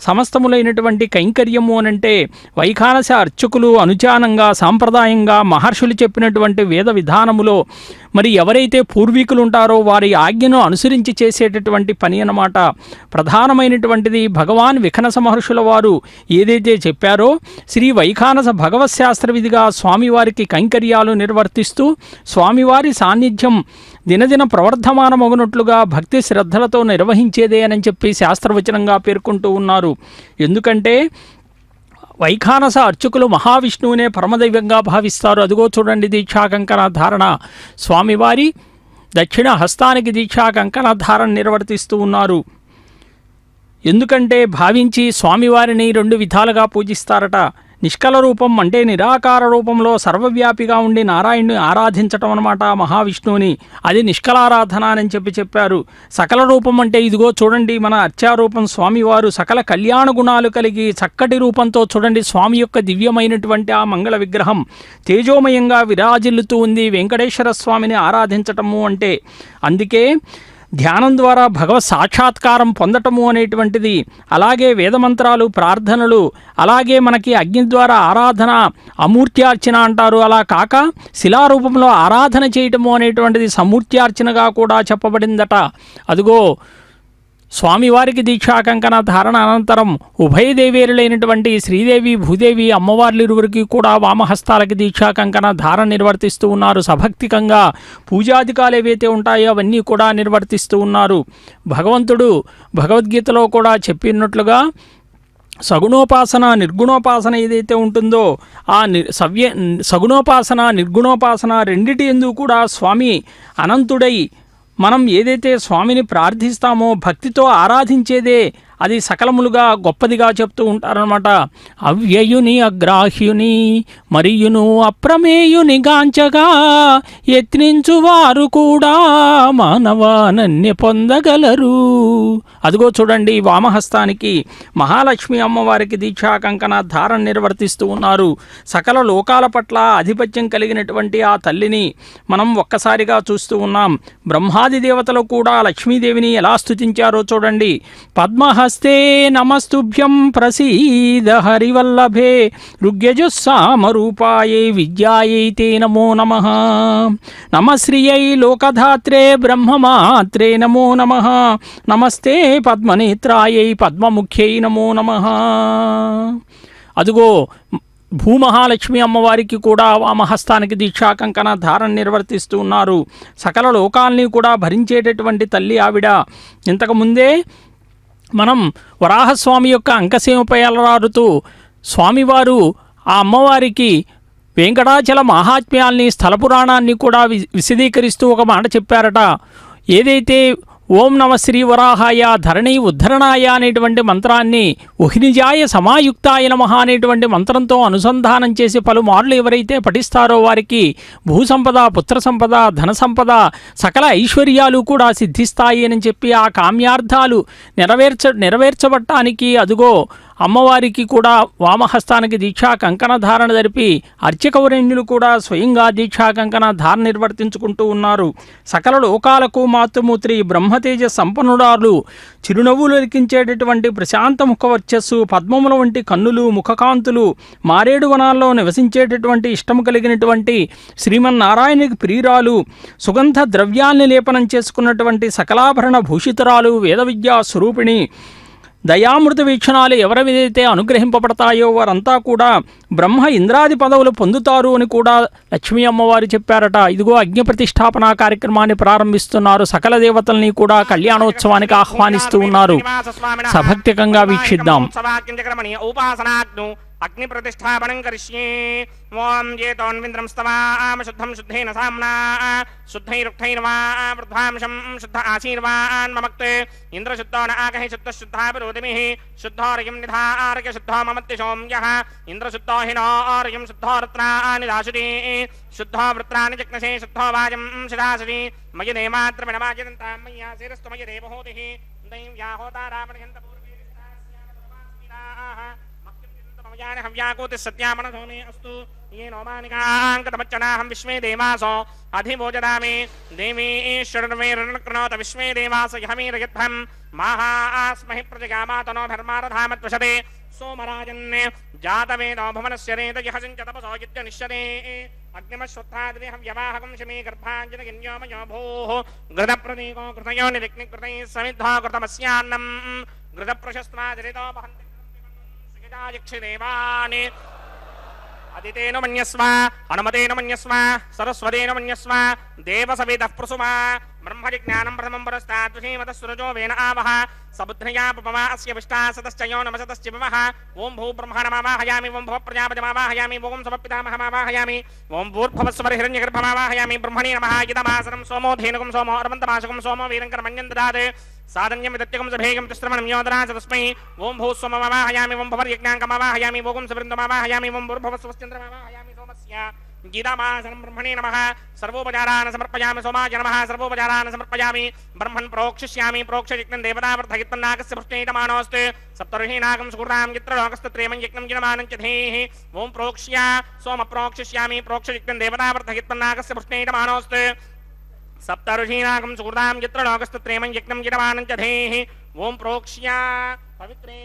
సమస్తములైనటువంటి కైంకర్యము అనంటే వైఖానస అర్చకులు అనుచానంగా సాంప్రదాయంగా మహర్షులు చెప్పినటువంటి వేద విధానములో మరి ఎవరైతే పూర్వీకులు ఉంటారో వారి ఆజ్ఞను అనుసరించి చేసేటటువంటి పని అన్నమాట. ప్రధానమైనటువంటిది భగవాన్ విఖనస మహర్షుల వారు ఏదైతే చెప్పారో శ్రీ వైఖానస భగవత్ శాస్త్రవిధిగా స్వామివారికి కైంకర్యాలు నిర్వర్తిస్తూ స్వామివారి సాన్నిధ్యం దినదిన ప్రవర్ధమానమగునట్లుగా భక్తి శ్రద్ధలతో నిర్వహించేదే అని చెప్పి శాస్త్రవచనంగా పేర్కొంటూ ఉన్నారు. ఎందుకంటే వైఖానస అర్చకులు మహావిష్ణువునే పరమదైవంగా భావిస్తారు. అదిగో చూడండి దీక్షా కంకణ ధారణ. స్వామివారి దక్షిణ హస్తానికి దీక్షా కంకణ ధారణ నిర్వర్తిస్తూ ఉన్నారు. ఎందుకంటే భావించి స్వామివారిని 2 విధాలుగా పూజిస్తారట. నిష్కల రూపం అంటే నిరాకార రూపంలో సర్వవ్యాపిగా ఉండి నారాయణుని ఆరాధించటం అన్నమాట మహావిష్ణువుని. అది నిష్కలారాధన అని చెప్పారు. సకల రూపం అంటే ఇదిగో చూడండి మన అర్చారూపం స్వామివారు సకల కళ్యాణ గుణాలు కలిగి చక్కటి రూపంతో చూడండి స్వామి యొక్క దివ్యమైనటువంటి ఆ మంగళ విగ్రహం తేజోమయంగా విరాజిల్లుతూ ఉంది. వెంకటేశ్వర స్వామిని ఆరాధించటము అంటే అందుకే ధ్యానం ద్వారా భగవత్ సాక్షాత్కారం పొందటము అనేటువంటిది, అలాగే వేదమంత్రాలు ప్రార్థనలు, అలాగే మనకి అగ్ని ద్వారా ఆరాధన అమూర్త్యార్చన అంటారు. అలా కాక శిలారూపంలో ఆరాధన చేయటము అనేటువంటిది సమూర్త్యార్చనగా కూడా చెప్పబడిందట. అదిగో స్వామివారికి దీక్షా కంకణ ధారణ అనంతరం ఉభయదేవేరులైనటువంటి శ్రీదేవి భూదేవి అమ్మవార్లిరువురికి కూడా వామహస్తాలకి దీక్షా కంకణ ధారణ నిర్వర్తిస్తూ ఉన్నారు. సభక్తికంగా పూజాధికాలు ఏవైతే ఉంటాయో అవన్నీ కూడా నిర్వర్తిస్తూ ఉన్నారు. భగవంతుడు భగవద్గీతలో కూడా చెప్పినట్లుగా సగుణోపాసన నిర్గుణోపాసన ఏదైతే ఉంటుందో ఆ సగుణోపాసన నిర్గుణోపాసన రెండిటి యందు కూడా స్వామి అనంతుడై మనం ఏదైతే స్వామిని ప్రార్థిస్తామో భక్తితో ఆరాధించేదే అది సకలములుగా గొప్పదిగా చెప్తూ ఉంటారనమాట. అవ్యయుని అగ్రాహ్యుని మరియును అప్రమేయుని గాంచగా యత్నించువారు కూడా మానవానన్య పొందగలరు. అదిగో చూడండి వామహస్తానికి మహాలక్ష్మి అమ్మవారికి దీక్షా కంకణ ధారణ నిర్వర్తిస్తూ ఉన్నారు. సకల లోకాల పట్ల ఆధిపత్యం కలిగినటువంటి ఆ తల్లిని మనం ఒక్కసారిగా చూస్తూ ఉన్నాం. బ్రహ్మాది దేవతలు కూడా లక్ష్మీదేవిని ఎలా స్తుతించారో చూడండి. పద్మహస్తే నమస్తుభ్యం ప్రసీద హరివల్లభే రుగ్యజుస్సామరూపాయై విద్యాయై తే నమో నమః. నమశ్రియై లోకధాత్రే బ్రహ్మమాత్రే నమో నమః. నమస్తే పద్మనేత్రాయై పద్మముఖ్యై నమో నమః. అదిగో భూమహాలక్ష్మి అమ్మవారికి కూడా వామహస్తానికి దీక్షా కంకణ ధారణ నిర్వర్తిస్తూ ఉన్నారు. సకల లోకాల్ని కూడా భరించేటటువంటి తల్లి ఆవిడ. ఇంతకుముందే మనం వరాహస్వామి యొక్క అంకసేమపై అలరారుతూ స్వామివారు ఆ అమ్మవారికి వెంకటాచల మహాత్మ్యాల్ని స్థల పురాణాన్ని కూడా విశదీకరిస్తూ ఒక మాట చెప్పారట. ఏదైతే ఓం నమ శ్రీ వరాహాయ ధరణి ఉద్ధరణాయ అనేటువంటి మంత్రాన్ని ఉహినిజాయ సమాయుక్తాయ నమః అనేటువంటి మంత్రంతో అనుసంధానం చేసి పలుమార్లు ఎవరైతే పఠిస్తారో వారికి భూసంపద, పుత్ర సంపద, ధన సంపద, సకల ఐశ్వర్యాలు కూడా సిద్ధిస్తాయి అని చెప్పి ఆ కామ్యార్థాలు నెరవేర్చబట్టానికి అదుగో అమ్మవారికి కూడా వామహస్తానికి దీక్షా కంకణ ధారణ జరిపి అర్చకవరేణ్యులు కూడా స్వయంగా దీక్షా కంకణ ధారణ నిర్వర్తించుకుంటూ ఉన్నారు. సకల లోకాలకు మాతృమూర్తి బ్రహ్మతేజ సంపన్నుడాలు, చిరునవ్వులు లిఖించేటటువంటి ప్రశాంత ముఖవర్చస్సు, పద్మముల వంటి కన్నులు, ముఖకాంతులు, మారేడు వనాల్లో నివసించేటటువంటి ఇష్టము కలిగినటువంటి శ్రీమన్నారాయణకి ప్రియురాలు, సుగంధ ద్రవ్యాల్ని లేపనం చేసుకున్నటువంటి సకలాభరణ భూషితురాలు, వేద విద్యా స్వరూపిణి, దయామృత వీక్షణాలు ఎవరిదైతే అనుగ్రహింపబడతాయో వారంతా కూడా బ్రహ్మ ఇంద్రాది పదవులు పొందుతారు అని కూడా లక్ష్మీ అమ్మవారు చెప్పారట. ఇదిగో అగ్ని ప్రతిష్టాపన కార్యక్రమాన్ని ప్రారంభిస్తున్నారు. సకల దేవతల్ని కూడా కళ్యాణోత్సవానికి ఆహ్వానిస్తూ ఉన్నారు. సభక్తికంగా వీక్షిద్దాం. अग्निप्रतिष्ठापनं करिष्ये ओम जेतोन्विन्द्रं स्तवाम शुद्धं शुद्धेन साम्ना शुद्धैरुक्थैर्वा वृद्धांशं शुद्ध आशीर्वान् ममक्ते इन्द्रशुद्धो न आगहि शुद्धः शुद्धः विरोधिमिः शुद्धोर्यं निधार्य शुद्धो ममत्यशोम्यः इन्द्रशुद्धो हिनोर्यं शुद्धो रत्नानि दाशुरी शुद्धो वृत्राणि जग्नसे शुद्धो वाजं शिदासुरी मयि देवात्रमिणमाजिदन्तां मय्या शिरस्तु मयि देवहूतिः दैव्याहोता रामणिहन्तपूर्वीरिष्टाः हव्याकोति सत्यामनसो मे अस्तु ये नोमानिकाङ्कतमच्चनाहं विश्वे देवासो अधिभोजदामि देवीश्वरमेरुणकृणोत विश्वे देवास यहमीरयध्वं माहास्महि प्रजगामातनोभिर्मारधामत्वशते सोमराजन् जातवेदो भुवनस्य रेत यः सिञ्चतपसो यज्ञनिष्यते अग्निमश्वत्थादिहव्यवाहकं शमे गर्भाञ्जनगिन्योमयो भूः घृतप्रतीको कृतयो निरिग्निकृतैः समिद्धो कृतमस्यान्नं घृतप्रशस्त्वाजरितो वहन्ति यक्षदेवानि अदितेन मन्यस्व हनुमतेन मन्यस्व सरस्वतेन मन्यस्व देवसवेदः प्रसुमा ब्रह्मजिज्ञानं प्रथमं परस्ताद्विषीमतः सुरजो वेन आवह सबुद्ध्या पपमा अस्य विष्टा सतश्चयो नमसतश्च विमः ओं भू ब्रह्मणमावाहयामि ओं भव प्रजापतिमावाहयामि ओं समपितामहमावाहयामि ओं भूर्भवस्वर हिरण्यगर्भमावाहयामि ब्रह्मणे नमः इदमासनं सोमो धेनुकं सोमो अरवन्तमाशकं सोमो वीरङ्करमन्यं ददात् साधन्यं विदत्यकं सभेगं तिस्रमणं योदरा तस्मै ओं भूस्वममावाहयामि ओं भवर्यज्ञाङ्कमावाहयामि ओं सवृन्दमावाहयामि ओं भूर्भवस्वश्चन्द्रमावाहयामि सोमस्य गीतामासनं ब्रह्मणे नमः सर्वोपचारान् समर्पयामि सोमाय नमः सर्वोपचारान् समर्पयामि ब्रह्मन् प्रोक्षिष्यामि प्रोक्षयज्ञं देवतावर्धयित्वन्नागस्य पृष्ठेयमानोऽस्ति सप्तर्षीनागं सुहृदां यत्रलोकस्तत्रेमं यज्ञं गिनमानं च धेः ओं प्रोक्ष्य सोम प्रोक्षिष्यामि प्रोक्षयज्ञं देवतावर्धयित्वन्नागस्य पृष्ठेयमानोऽस्ति सप्तर्षीनागं सुहृदां यत्रलोकस्तत्रेमं यज्ञं गिनमानं च धेः ओं प्रोक्ष्य पवित्रे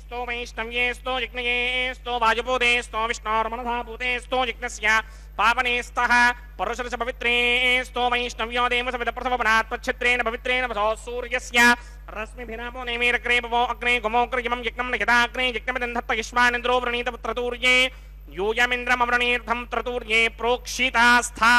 स्तो वैष्णव्ये स्तो यज्ञये स्तो वायुभूते स्तो विष्णोर्मनसा भूते स्तो यज्ञस्य पावने स्तः परुषरस पवित्रे स्तो वैष्णव्यो देवसविदप्रथमपनात् पच्छित्रेण पवित्रेण वसो सूर्यस्य रश्मिभिरापो नेमिरग्रे भवो अग्ने गुमोग्रयमं यज्ञं निहिताग्ने यज्ञमिदन्धत्त युष्मानिन्द्रो वृणीत पुत्रतूर्ये यूयमिन्द्रमवृणीर्धं त्रतूर्ये प्रोक्षितास्था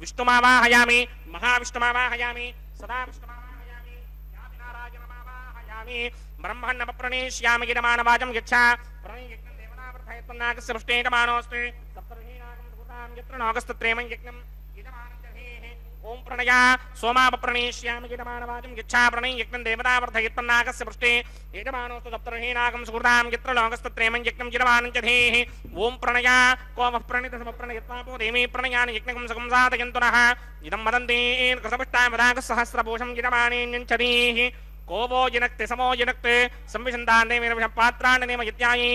विष्णुमावाहयामि महाविष्णुमावाहयामि सदा विष्णुमावाहयामि यातिनारायणमावाहयामि ब्रह्मण्णमप्रणेष्यामि गिरमानवाचं यच्छा प्रणयज्ञं देवतावर्धयत्वन्नागस्य पृष्ठेयमानोऽस्ति सप्तर्षीनागं सुकृतां यत्र नागस्तत्रेमं यज्ञं गिरमानं जहेः ओं प्रणया सोमापप्रणेष्यामि गिरमानवाचं यच्छा प्रणयज्ञं देवतावर्धयत्वन्नागस्य पृष्ठे यजमानोऽस्तु सप्तर्षीनागं सुकृतां यत्र नागस्तत्रेमं यज्ञं गिरमानं जहेः ओं प्रणया कोमः प्रणितसमप्रणयत्वापो देवी प्रणयानि यज्ञकं सकं साधयन्तु नः इदं वदन्ति कृतपुष्टामदागसहस्रभूषं गिरमानेऽन्यञ्चदीः कोवो जिनक्ते समो जिनक्ते संविशन्तान्देव पात्राण्यनेम यत्यायि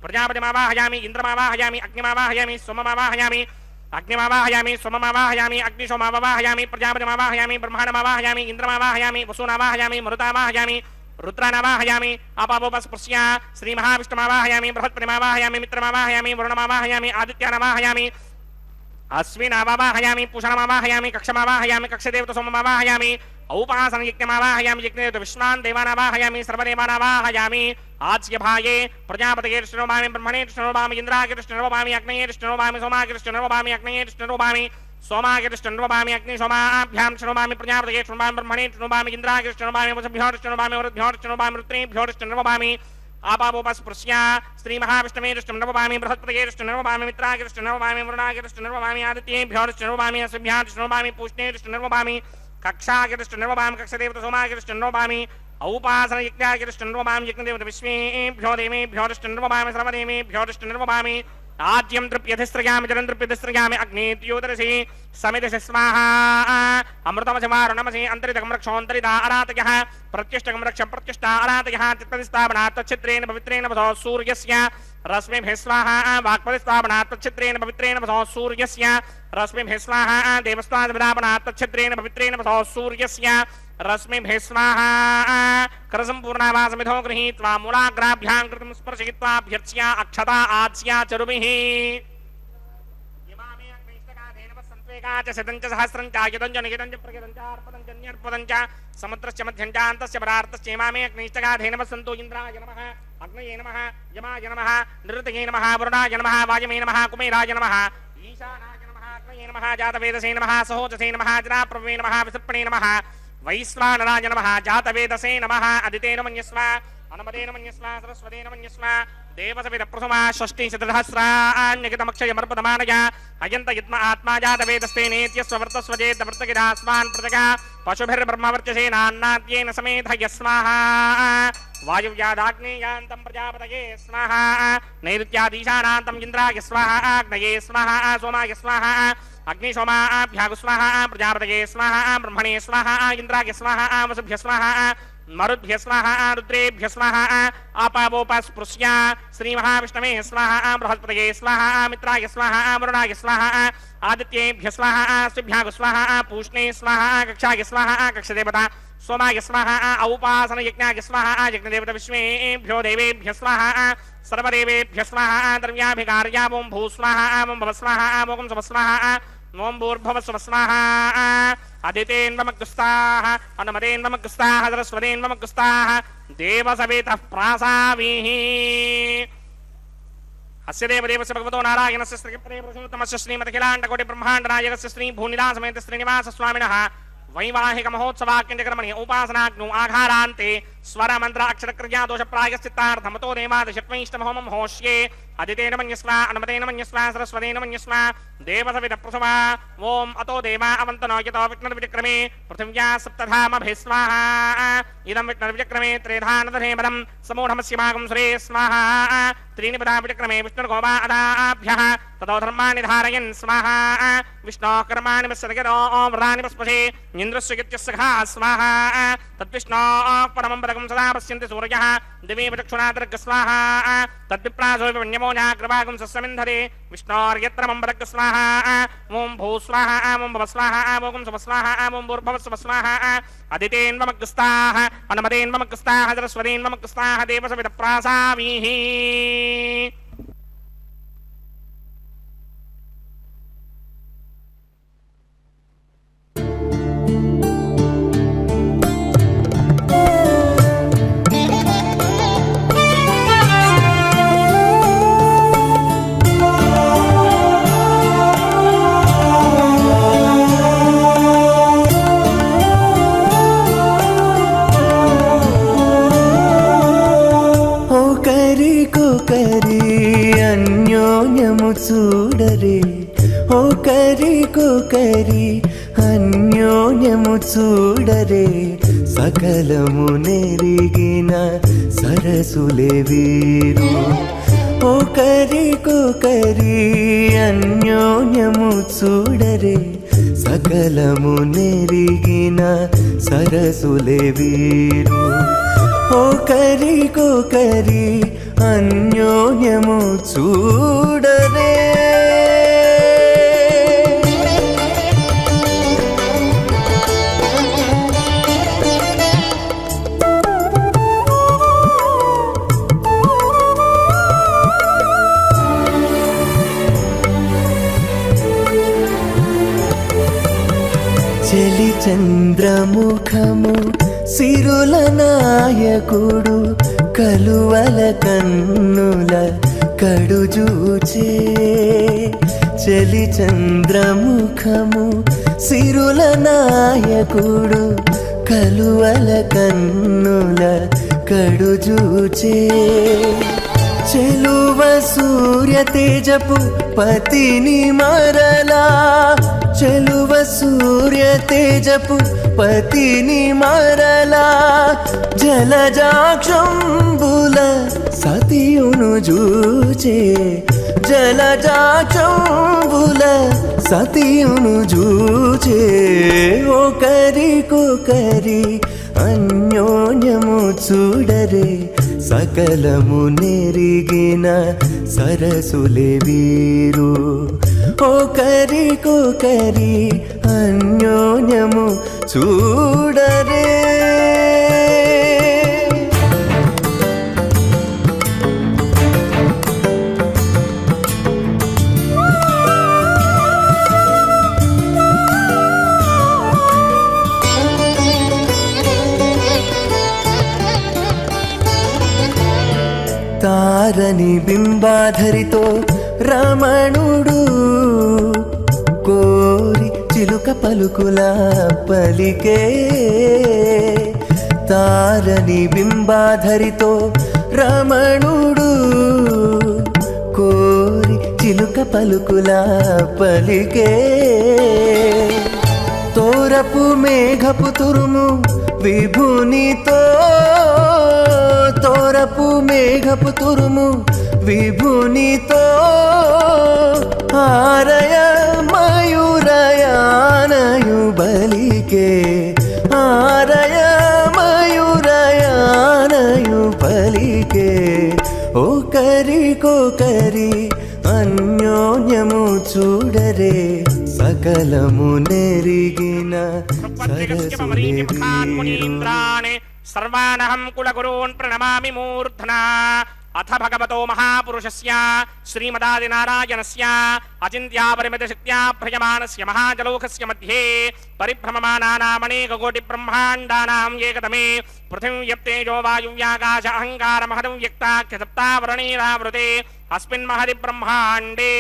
प्रजापतिमावाहयामि इन्द्रमावाहयामि अग्निमावाहयामि सोममावाहयामि अग्निमावाहयामि सोममावाहयामि अग्निशोमावाहयामि प्रजापतिमावाहयामि ब्रह्माण्डमावाहयामि इन्द्रमावाहयामि वसूनावाहयामि मरुतावाहयामि रुद्रानावाहयामि अपावोपस्पृश्य श्रीमहाविष्णुमावाहयामि बृहत्पतिमावाहयामि मित्रमावाहयामि वरुणमावाहयामि आदित्यानावाहयामि अश्विनावाहयामि पूषणमावाहयामि कक्षमावाहयामि कक्षदेवतसोममावाहयामि औपासन यज्ञमावाहयामि यज्ञदेवत विश्वान् देवानावाहयामि सर्वदेवानावाहयामि आज्यभाये प्रजापतये कृष्णोभामि ब्रह्मणे कृष्णोभामि इन्द्राय कृष्णोभामि अग्नये कृष्णोभामि सोमाय कृष्णोभामि अग्नये कृष्णोभामि सोमाय कृष्णोभामि अग्नि सोमाभ्यां कृष्णोभामि प्रजापतये कृष्णोभामि ब्रह्मणे कृष्णोभामि इन्द्राय कृष्णोभामि वसुभ्यो कृष्णोभामि वरुद्भ्यो कृष्णोभामि रुद्रेभ्यो कृष्णोभामि आपावोपस्पृश्य श्रीमहाविष्णवे कृष्णोभामि बृहत्पतये कृष्णोभामि मित्राय कृष्णोभामि वरुणाय कृष्णोभामि आदित्येभ्यो कृष्णोभामि अश्विभ्यो कृष्णोभामि पूष्णे कृष्णोभामि कक्षाय कृष्णोभामि कक्षदेवत सोमाय कृष्णोभामि औपासन यज्ञाय कृष्णोभामि यज्ञदेवत विश्वेभ्यो देवेभ्यो कृष्णोभामि सर्वदेवेभ्यो कृष्णोभामि आद्यं तृप्यधिस्त्रयामि जलं तृप्यधिस्त्रयामि अग्नेत्योदरसि समिदसि स्वाहा अमृतमसिमारुणमसि अन्तरितकं रक्षोऽन्तरिता अरातयः प्रत्यष्टकं रक्ष प्रत्यष्टा अरातयः चित्तदिस्थापनात् तच्छिद्रेण पवित्रेण वसो सूर्यस्य रश्मिभिः स्वाहा वाक्पदिस्थापनात् तच्छिद्रेण पवित्रेण वसो सूर्यस्य रश्मिभिः स्वाहा देवस्त्वादिपदापनात् तच्छिद्रेण पवित्रेण वसो सूर्यस्य रश्मिभिः स्वाहा करसम्पूर्णावासमिधो गृहीत्वा मूलाग्राभ्यां कृतं स्पर्शयित्वाभ्यर्च्या अक्षता आज्या चरुभिः इमामे अग्निष्टकाधेन वसन्त्वेका च शतं च सहस्रं च यतं च नियतं च प्रगितं च अर्पणं च न्यर्पणं च समुद्रस्य मध्यं च अन्तस्य परार्थस्य इमामे अग्निष्टकाधेन वसन्तो इन्द्राय नमः अग्नये नमः यमाय नमः निरृतये नमः वरुणाय नमः वायमे नमः कुमेराय नमः ईशानाय नमः अग्नये नमः जातवेदसे नमः सहोजसे नमः जनाप्रभवे नमः विसर्पणे नमः वैश्वानराय नमः जातवेदसे नमः अदितेन मन्यस्व अनुमतेन मन्यस्व सरस्वतेन मन्यस्व దేవసవిద ప్రసుమా షష్ఠీ శతసహస్రాణ్యకితమక్షయమర్పదమానయ అయంత యత్మ ఆత్మా జాతవేదస్తే నేత్యస్వ వర్తస్వజేత వర్తకిదాస్మాన్ పృథగా పశుభిర్బ్రహ్మవర్చసేనాన్నాద్యేన సమేధయ స్వాహా వాయువ్యాదాగ్నేయాంతం ప్రజాపతయే స్వాహా నైరుత్యాదీశానాంతం ఇంద్రాయ స్వాహా అగ్నయే స్వాహా సోమాయ స్వాహా అగ్నిశోమాభ్యాగు స్వాహా ప్రజాపతయే స్వాహా బ్రహ్మణే స్వాహా ఇంద్రాయ స్వాహా వసుభ్య స్వాహా మరుద్భ్య స్వాహా రుద్రేభ్య స్వాహా ఆపావోపస్పృశ్య శ్రీమహావిష్ణవే స్వాహా బృహస్పతయే స్వాహా మిత్రాయ స్వాహా వరుణాయ స్వాహా ఆదిత్యేభ్య స్వాహా శుభ్యాగు స్వాహా పూష్ణే స్వాహా కక్షాయ స్వాహా కక్షదేవత సోమాయ స్వాహా ఔపాసన యజ్ఞాయ స్వాహా యజ్ఞదేవత విశ్వేభ్యో దేవేభ్య స్వాహా సర్వదేవేభ్య స్వాహా ద్రవ్యాభికార్యా ఓం భూ స్వాహా ఓం భవ స్వాహా ఓం శవ స్వాహా ఓం భూర్భువస్సువ స్వాహా అదితేన్వమగ్గుస్తాః అనుమతేన్వమగ్గుస్తాః సరస్వతేన్వమగ్గుస్తాః దేవసవేతః ప్రాసావీః అస్య దేవదేవస్య భగవతో నారాయణస్య శ్రీపదే పురుషోత్తమస్య శ్రీమదఖిలాండకోటి బ్రహ్మాండ నాయకస్య శ్రీ భూనిలాసమేత శ్రీనివాస స్వామినః వైవాహిక మహోత్సవాక్యంజకర్మణి ఉపాసనాగ్నౌ ఆఘారాంతే స్వర మంత్ర అక్షర క్రియా దోష ప్రాయశ్చిత్తార్థమతో దేవాదశత్వైష్టమహోమం హోష్యే అదితేన మన్యస్వ అనుమతేన మన్యస్వ సరస్వతేన మన్యస్వ దేవసవిద ప్రసవా ఓం అతో దేవా అవంతనో యతో విఘ్నర్విచక్రమే పృథివ్యా సప్తధామభిः స్వాహా ఇదం విఘ్నర్విచక్రమే త్రేధానదధేమదం సమూఢమస్యమాగం సురే స్వాహా త్రీణి పదా విచక్రమే విష్ణుర్గోపా అదాభ్యः తతో ధర్మాణి ధారయన్ స్వాహా విష్ణోః కర్మాణి పశ్యతగిరో వ్రతాని పస్పశే ఇంద్రస్య గిత్యస్సఖా స్వాహా తద్విష్ణోః పరమం పదకం సదా పశ్యంతి సూర్యः దివే విచక్షుణాదర్గ స్వాహా తద్విప్రాసో విపుణ్యమోజాగ్రవాగం సస్యమింధరే విష్ణోర్యత్ర మంబరగ్ స్వాహా ఓం భూ స్వాహా ఓం భవ స్వాహా ఓం శవ స్వాహా ఓం భూర్భవస్వ స్వాహా అదితేన్వమగ్గుస్తాః అనుమతేన్వమగ్గుస్తాః సరస్వతేన్వమగ్గుస్తాః దేవసవిద ప్రాసావీః చూడరే ఒకరికొకరి అన్యోన్యము చూడరే సకలము నెరిగిన సరసులే వీరు ఒకరికొకరి అన్యోన్యము చూడరే సకలము నెరిగిన సరసులే వీరు ఒకరికొకరి అన్యోన్యము చూడరే చలి చంద్రముఖము సిరుల నాయకుడు కలువల కన్నుల కడుజూచే చలి చంద్రముఖము సిరుల నాయకుడు కలువల కన్నుల కడుజూచే చెలువ సూర్య తేజపు పతిని మరలా చెలువ సూర్య తేజపు పతిని మరలా జలజాక్షంబుల సతియును జూచే జలజాక్షంబుల సతియును జూచే ఒకరికొకరి అన్యోన్యము చూడరే సకలము నెరిగిన సరసులే వీరు ఒకరికొకరి అన్యోన్యము చూడరే తారని బింబాధరితో రమణుడు కోరి చిలుక పలుకుల పలికే తారని బింబాధరితో రమణుడు పలుకుల పలికే తోరపు మేఘపు తురుము విభునితో తోరపు మేఘపు తురుము విభునితో ఆరయ మయూరయానయు బలికే ఆరయ మయూరయానయు బలికే ఒకరికొకరి అన్యోన్యము చూడరే సకలము నెరిగిన సరసులే వీరు. సర్వానహం కులగురూన్ ప్రణమామి మూర్ధనా. అథ భగవతో మహాపురుషస్య శ్రీమదాదినారాయణస్య అచింత్యాపరిమితశక్త్యా భ్రయమానస్య మహాజలౌకస్య మధ్యే పరిభ్రమమానానామనేకకోటి బ్రహ్మాండానాం ఏకతమే పృథివ్యప్తేజో వాయువ్యాకాశ అహంకార మహదం వ్యక్తాఖ్యసప్తావరణీరావృతే అస్మిన్ మహది బ్రహ్మాండే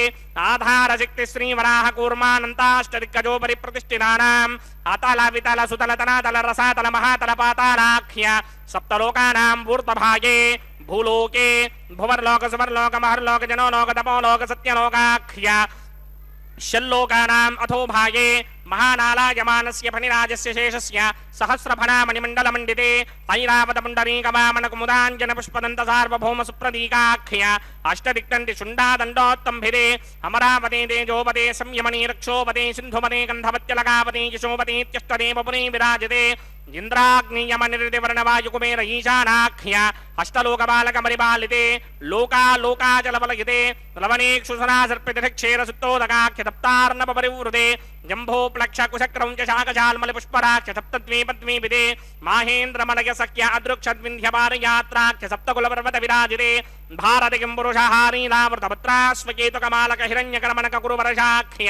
ఆధారశక్తి శ్రీవరాహ కూర్మానంతాష్టదిక్కజోపరి ప్రతిష్ఠితానాం అతల వితల సుతల తనాతల రసాతల మహాతల పాతాళాఖ్య సప్తలోకానాం ఊర్ధ్వభాగే భూలోకే భువర్లోక సువర్లోక మహర్లోక జనోలోక తపోలోక సత్యలోకాఖ్య షల్లోకానాం అథోభాగే మహానాలాయమానస్య ఫణిరాజస్య శేషస్య సహస్రఫణామణిమండలమండితే ఐరావతపుండరీకవామనకుముదాంజన పుష్పదంత సార్వభౌమ సుప్రదీకాఖ్య అష్టదిక్తంతి శుండాదండోత్తంభిరే అమరావతే తేజోపతే సంయమనీ రక్షోపతే సింధుమతే గంధవత్యలకాపతే యశోపతేత్యష్టదేవ పురీ విరాజతే ఇంద్రాగ్నియమనిర్దివర్ణవాయుకుమేర ఈశానాఖ్య అష్టలోకబాలకమరిపాలితే లోకాలోకాచలవలయితే లవనేక్షుసనాసర్పితక్షేర సుత్తోదకాఖ్య తప్తార్ణవ పరివృతే జంభోప్లక్షకుశక్రౌంచ శాకశాల్మలి పుష్పరాఖ్య సప్తద్వీపద్వీపితే మాహేంద్రమలయ సఖ్య అదృక్షద్వింధ్యపారయాత్రాఖ్య సప్తకులపర్వత విరాజితే భారతికిం పురుషహారీలావృతపత్రాస్వకేతుకమాలక హిరణ్యకరమణక కురువర్షాఖ్య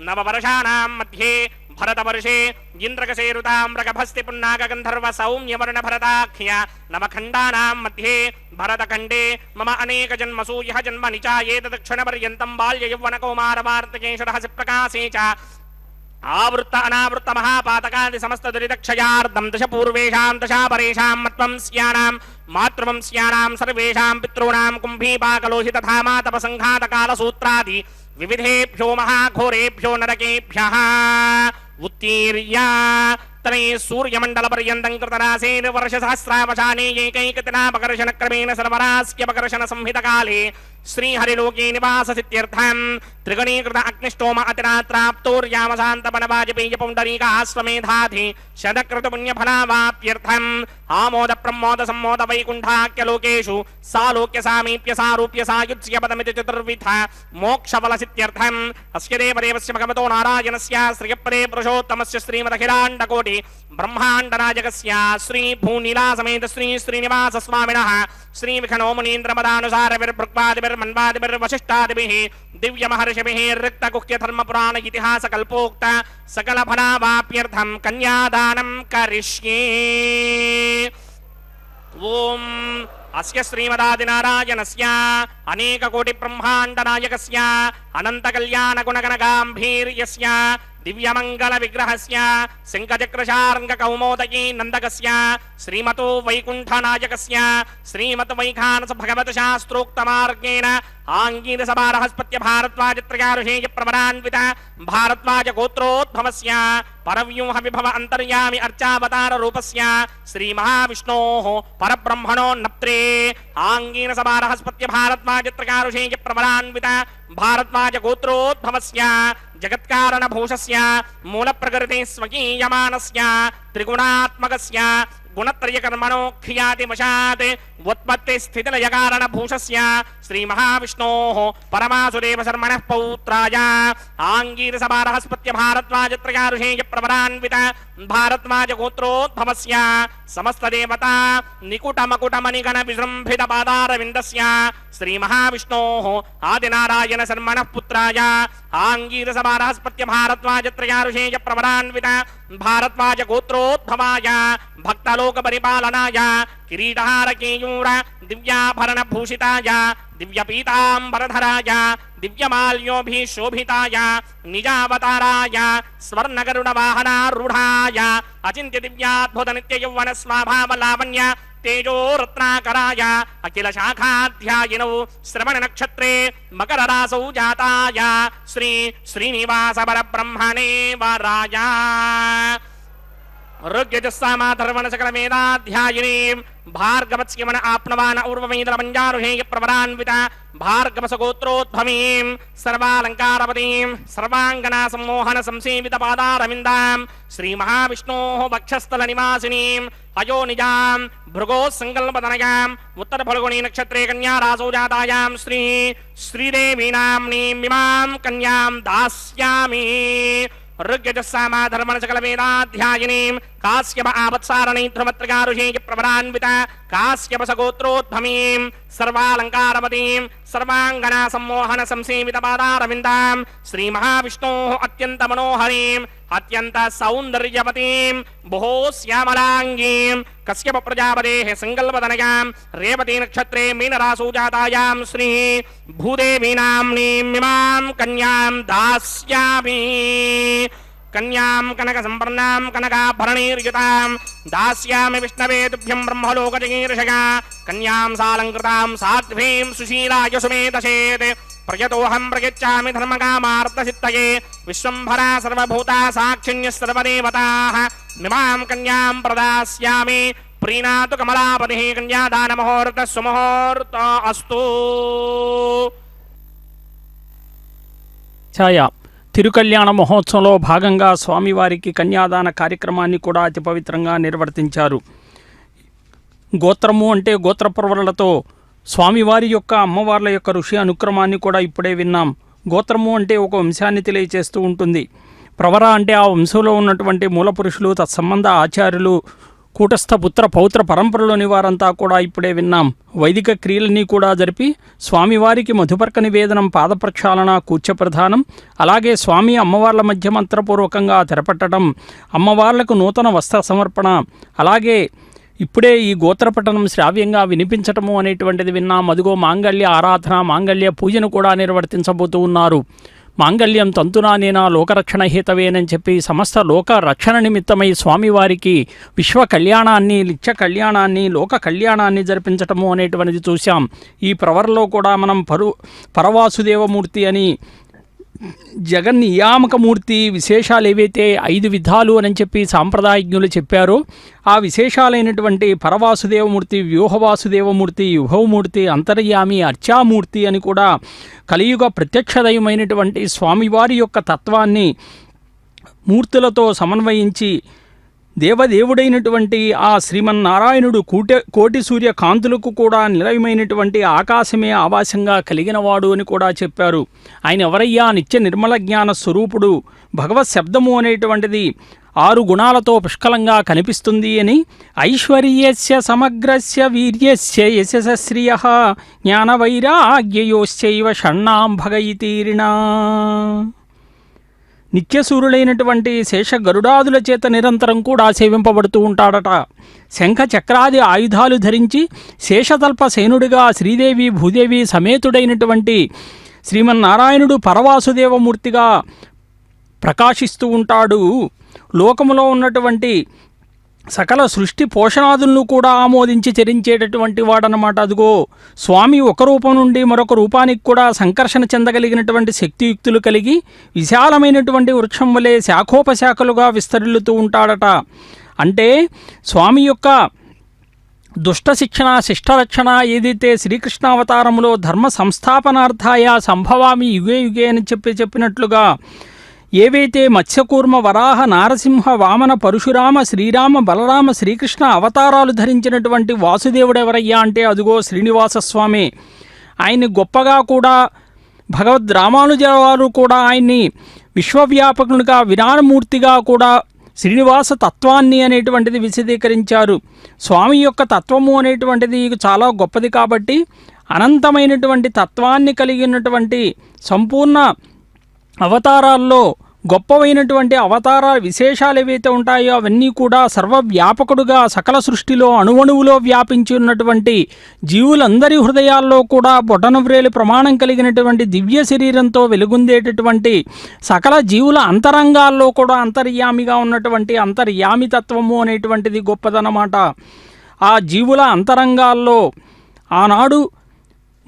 నవవర్షాణాం మధ్యే భరతవర్షే ఇంద్రకసేరుతామ్రగభస్తి పున్నాగ గంధర్వ సౌమ్యవర్ణ భరతాఖ్య నవఖండానాం మధ్యే భరతఖండే మమ అనేక జన్మసు యః జన్మని చ ఏతదక్షణ పర్యంతం బాల్య యౌవన కౌమార వార్తకేశరహసి ప్రకాశే చ ఆవృత్త అనావృత్త మహాపాతకాది సమస్త దురితక్షయార్థం దశ పూర్వేషాం దశాపరేషాం మత్వం స్యానాం మాతృవంస్యానాం సర్వేషాం పితॄణాం కుంభీపాకలోహిత ధామాతపసంఘాతకాల సూత్రాది వివిధేభ్యో మహాఘోరేభ్యో నరకేభ్యః ఉత్తీర్య తనే సూర్యమండల పర్యంతం కృతరాసేన వర్ష సహస్రావశానే ఏకైకతినాపకర్షణ క్రమేణ సర్వరాస్యపకర్షణ సంహితకాలే శ్రీహరిలోకే నివాససిత్యర్థం త్రిగణీకృత అగ్నిష్టోమ అతిరాత్రాప్తోర్యామశాంతపనవాజపేయ పౌండరీకాశ్వమేధాధి శతకృత పుణ్యఫలావాప్యర్థం ఆమోద ప్రమోద సమ్మోద వైకుంఠాఖ్యలోకేషు సాలోక్య సామీప్య సారూప్య సాయుజ్య పదమితి చతుర్విధ మోక్షఫలసిత్యర్థం అస్య దేవదేవస్య భగవతో నారాయణస్య శ్రియపదే పురుషోత్తమస్య శ్రీమదఖిలాండకోటి బ్రహ్మాండనాయకస్య శ్రీ భూనీలా సమేత శ్రీ శ్రీనివాస స్వామినః శ్రీ విఖనో మునీంద్రమదానుసారవిర్భృక్వాదిభిర్వశిష్టాదిభిః దివ్య మహర్షిభిః రిక్తగుహ్య ధర్మపురాణ ఇతిహాస కల్పోక్త సకల ఫలావాప్యర్థం కన్యాదానం కరిష్యే. ఓం అస్య శ్రీమదాదినారాయణస్య అనేక కోటి బ్రహ్మాండ నాయకస్య అనంత కళ్యాణ గుణగణ గాంభీర్యస్య దివ్యమంగళ విగ్రహస్య శంఖచక్రశార్ంగ కౌమోదకీ నందకస్య శ్రీమతో వైకుంఠ నాయకస్య శ్రీమత్ వైఖానస భగవత శాస్త్రోక్త మార్గేణ ఆంగీరస బారహస్పత్య భారద్వాజత్రయారుషేయ ప్రవరాన్విత భారద్వాజ గోత్రోద్భవస్య పరవ్యూహ విభవ అంతర్యామి అర్చావతార రూపస్య శ్రీ మహావిష్ణోః పరబ్రహ్మణో నప్త్రే ఆంగీరస బారహస్పత్య భారద్వాజత్రయారుషేయ ప్రవరాన్విత భారద్వాజ గోత్రోద్భవస్య జగత్కారణ భూషస్య మూల ప్రకృతి స్వకీయమానస్య త్రిగుణాత్మకస్య గుణత్రయకర్మణో ఖ్యాతివశాత్ ఉత్పత్తి స్థితిలయకారణ భూషస్య శ్రీ మహావిష్ణోః పరమాసుదేవ శర్మణః పౌత్రాయ ఆంగీరస బారహస్పత్య భారద్వాజత్రయారుషేయ ప్రవరాన్విత భారద్వాజ గోత్రోద్భవస్య సమస్త దేవతా నికుట మకుట మణిగణ విజృంభిత పాదారవిందస్య శ్రీ మహావిష్ణోః ఆదినారాయణ శర్మణః పుత్రాయ ఆంగీరస బారహస్పత్య భారద్వాజత్రయారుషేయ ప్రవరాన్విత భారద్వాజ గోత్రోద్భవాయ భక్తలోక పరిపాలనాయ కిరీటహార కేయూర దివ్యాభరణ భూషితాయ దివ్యపీతాంబరధరాయ దివ్యమాల్యోభిశోభితాయ నిజావతారాయ స్వర్ణగరుడ వాహనారూఢాయ అచింత్య దివ్యాద్భుత నిత్య యౌవన స్వభావ లావణ్య తేజో రత్నాకరాయ అఖిల శాఖాధ్యాయినౌ శ్రవణ నక్షత్రే మకర రాసౌ జాతాయ శ్రీ శ్రీనివాస పరబ్రహ్మణే వరాయ ఋగ్యజస్సామాధర్వణ సకల వేదాధ్యాయినీం భార్గవత్స్యమన ఆప్నవాన ఊర్వమేదల పంజారుహేయ ప్రవరాన్విత భార్గవసగోత్రోద్భవీం సర్వాలంకారపదీం సర్వాంగనా సమ్మోహన సంసేవిత పాదారవిందాం శ్రీ మహావిష్ణోః వక్షస్థల నివాసినీం అయో నిజాం భృగో సంకల్పతనయాం ఉత్తర ఫల్గుణీ నక్షత్రే కన్యా రాసౌ జాతాయాం శ్రీ శ్రీదేవీ నామ్నీం ఇమాం కన్యాం దాస్యామి ఋగ్యజస్సామాధర్మణ సకల వేదాధ్యాయినీం కాశ్యప ఆవత్సారణైత్రమత్రికారుషేయ ప్రవరాన్విత కాశ్యప సగోత్రోద్భవీం సర్వాలంకారపదీం సర్వాంగనా సమ్మోహన సంసేవిత పాదారవిందాం శ్రీ మహావిష్ణోః అత్యంత మనోహరీం అత్యంత సౌందర్యవతీం బహో శ్యామలాంగీం కశ్యప ప్రజాపతేః సంకల్పతనయాం రేవతీ నక్షత్రే మీనరాసౌ జాతాయాం శ్రీ భూదేవీ నామ్నీం ఇమాం కన్యాం దాస్యామి కన్యాం కనక సంపర్ణాం కనకాభరణైర్యుతాం దాస్యామి విష్ణవే తుభ్యం బ్రహ్మలోకజగీర్షగా కన్యాం సాలంకృతాం సాధ్వీం సుశీలాయ సుమేధసేత్ ప్రయతోహం ప్రయచ్చామి ధర్మకామార్థసిద్ధయే విశ్వంభరా సర్వభూతా సాక్షిణ్యః సర్వదేవతాః మిమాం కన్యాం ప్రదాస్యామి ప్రీణాతు కమలాపతిః కన్యాదానముహూర్తః సుముహూర్త అస్తు. ఛాయ తిరుకల్యాణ మహోత్సవంలో భాగంగా స్వామివారికి కన్యాదాన కార్యక్రమాన్ని కూడా అతి పవిత్రంగా నిర్వర్తించారు. గోత్రము అంటే గోత్రపర్వలతో స్వామివారి యొక్క అమ్మవార్ల యొక్క ఋషి అనుక్రమాన్ని కూడా ఇప్పుడే విన్నాం. గోత్రము అంటే ఒక వంశాన్ని తెలియచేస్తూ ఉంటుంది. ప్రవర అంటే ఆ వంశంలో ఉన్నటువంటి మూలపురుషులు, తత్సంబంధ ఆచార్యులు, కూటస్థ పుత్ర పౌత్ర పరంపరలోని వారంతా కూడా ఇప్పుడే విన్నాం. వైదిక క్రియలన్నీ కూడా జరిపి స్వామివారికి మధుపర్క నివేదనం, పాదప్రక్షాళన, కూర్చప్రధానం, అలాగే స్వామి అమ్మవార్ల మధ్య మంత్రపూర్వకంగా తెరపట్టడం, అమ్మవార్లకు నూతన వస్త్ర సమర్పణ, అలాగే ఇప్పుడే ఈ గోత్రపట్టణం శ్రావ్యంగా వినిపించటము అనేటువంటిది విన్నాం. అదిగో మాంగళ్య ఆరాధన, మాంగళ్య పూజను కూడా నిర్వర్తించబోతూ ఉన్నారు. మాంగళ్యం తంతునానేనా లోకరక్షణ హేతవేనని చెప్పి సమస్త లోక రక్షణ నిమిత్తమై స్వామివారికి విశ్వ కళ్యాణాన్ని, నిత్య కళ్యాణాన్ని, లోక కళ్యాణాన్ని జరిపించటము అనేటువంటిది చూశాం. ఈ ప్రవరలో కూడా మనం పరవాసుదేవమూర్తి అని, జగన్నియామకమూర్తి విశేషాలు ఏవైతే 5 విధాలు అని చెప్పి సాంప్రదాయజ్ఞులు చెప్పారో ఆ విశేషాలైనటువంటి పరవాసుదేవమూర్తి, వ్యూహవాసుదేవమూర్తి, యుహవమూర్తి, అంతర్యామి, అర్చామూర్తి అని కూడా కలియుగ ప్రత్యక్షదయమైనటువంటి స్వామివారి యొక్క తత్వాన్ని మూర్తులతో సమన్వయించి దేవదేవుడైనటువంటి ఆ శ్రీమన్నారాయణుడు కోటి సూర్య కాంతులకు కూడా నిలయమైనటువంటి ఆకాశమే ఆవాసంగా కలిగినవాడు అని కూడా చెప్పారు. ఆయన ఎవరయ్యా? నిత్య నిర్మల జ్ఞాన స్వరూపుడు. భగవత్ శబ్దము అనేటువంటిది 6 గుణాలతో పుష్కలంగా కనిపిస్తుంది అని. ఐశ్వర్యస్య సమగ్రస్య వీర్యస్య యశస్శ్రియః జ్ఞానవైరాగ్యయోశ్చైవ షణ్ణాం భగయితీరిణా. నిత్యసూరులైనటువంటి శేష గరుడాదుల చేత నిరంతరం కూడా సేవింపబడుతూ ఉంటాడట. శంఖ చక్రాది ఆయుధాలు ధరించి శేషతల్ప సేనుడిగా శ్రీదేవి భూదేవి సమేతుడైనటువంటి శ్రీమన్నారాయణుడు పరవాసుదేవమూర్తిగా ప్రకాశిస్తూ ఉంటాడు. లోకములో ఉన్నటువంటి సకల సృష్టి పోషణాదులను కూడా ఆమోదించి చరించేటటువంటి వాడనమాట. అదిగో స్వామి ఒక రూపం నుండి మరొక రూపానికి కూడా సంకర్షణ చెందగలిగినటువంటి శక్తియుక్తులు కలిగి విశాలమైనటువంటి వృక్షం వలె శాఖోపశాఖలుగా విస్తరిల్లుతూ ఉంటాడట. అంటే స్వామి యొక్క దుష్ట శిక్షణ, శిష్టరక్షణ ఏదైతే శ్రీకృష్ణావతారంలో ధర్మ సంస్థాపనార్థాయ సంభవామి యుగే యుగే అని చెప్పినట్లుగా ఏవైతే మత్స్యకూర్మ, వరాహ, నారసింహ, వామన, పరశురామ, శ్రీరామ, బలరామ, శ్రీకృష్ణ అవతారాలు ధరించినటువంటి వాసుదేవుడు ఎవరయ్యా అంటే అదిగో శ్రీనివాసస్వామి. ఆయన్ని గొప్పగా కూడా భగవద్ రామానుజవారు కూడా ఆయన్ని విశ్వవ్యాపకునిగా, విరానమూర్తిగా కూడా శ్రీనివాస తత్వాన్ని అనేటువంటిది విశదీకరించారు. స్వామి యొక్క తత్వము అనేటువంటిది చాలా గొప్పది కాబట్టి అనంతమైనటువంటి తత్వాన్ని కలిగినటువంటి సంపూర్ణ అవతారాల్లో గొప్పవైనటువంటి అవతార విశేషాలు ఏవైతే ఉంటాయో అవన్నీ కూడా సర్వవ్యాపకుడుగా సకల సృష్టిలో అణువణువులో వ్యాపించి ఉన్నటువంటి జీవులందరి హృదయాల్లో కూడా బొటనవ్రేలు ప్రమాణం కలిగినటువంటి దివ్య శరీరంతో వెలుగొందేటటువంటి సకల జీవుల అంతరంగాల్లో కూడా అంతర్యామిగా ఉన్నటువంటి అంతర్యామితత్వము అనేటువంటిది గొప్పదన్నమాట. ఆ జీవుల అంతరంగాల్లో ఆనాడు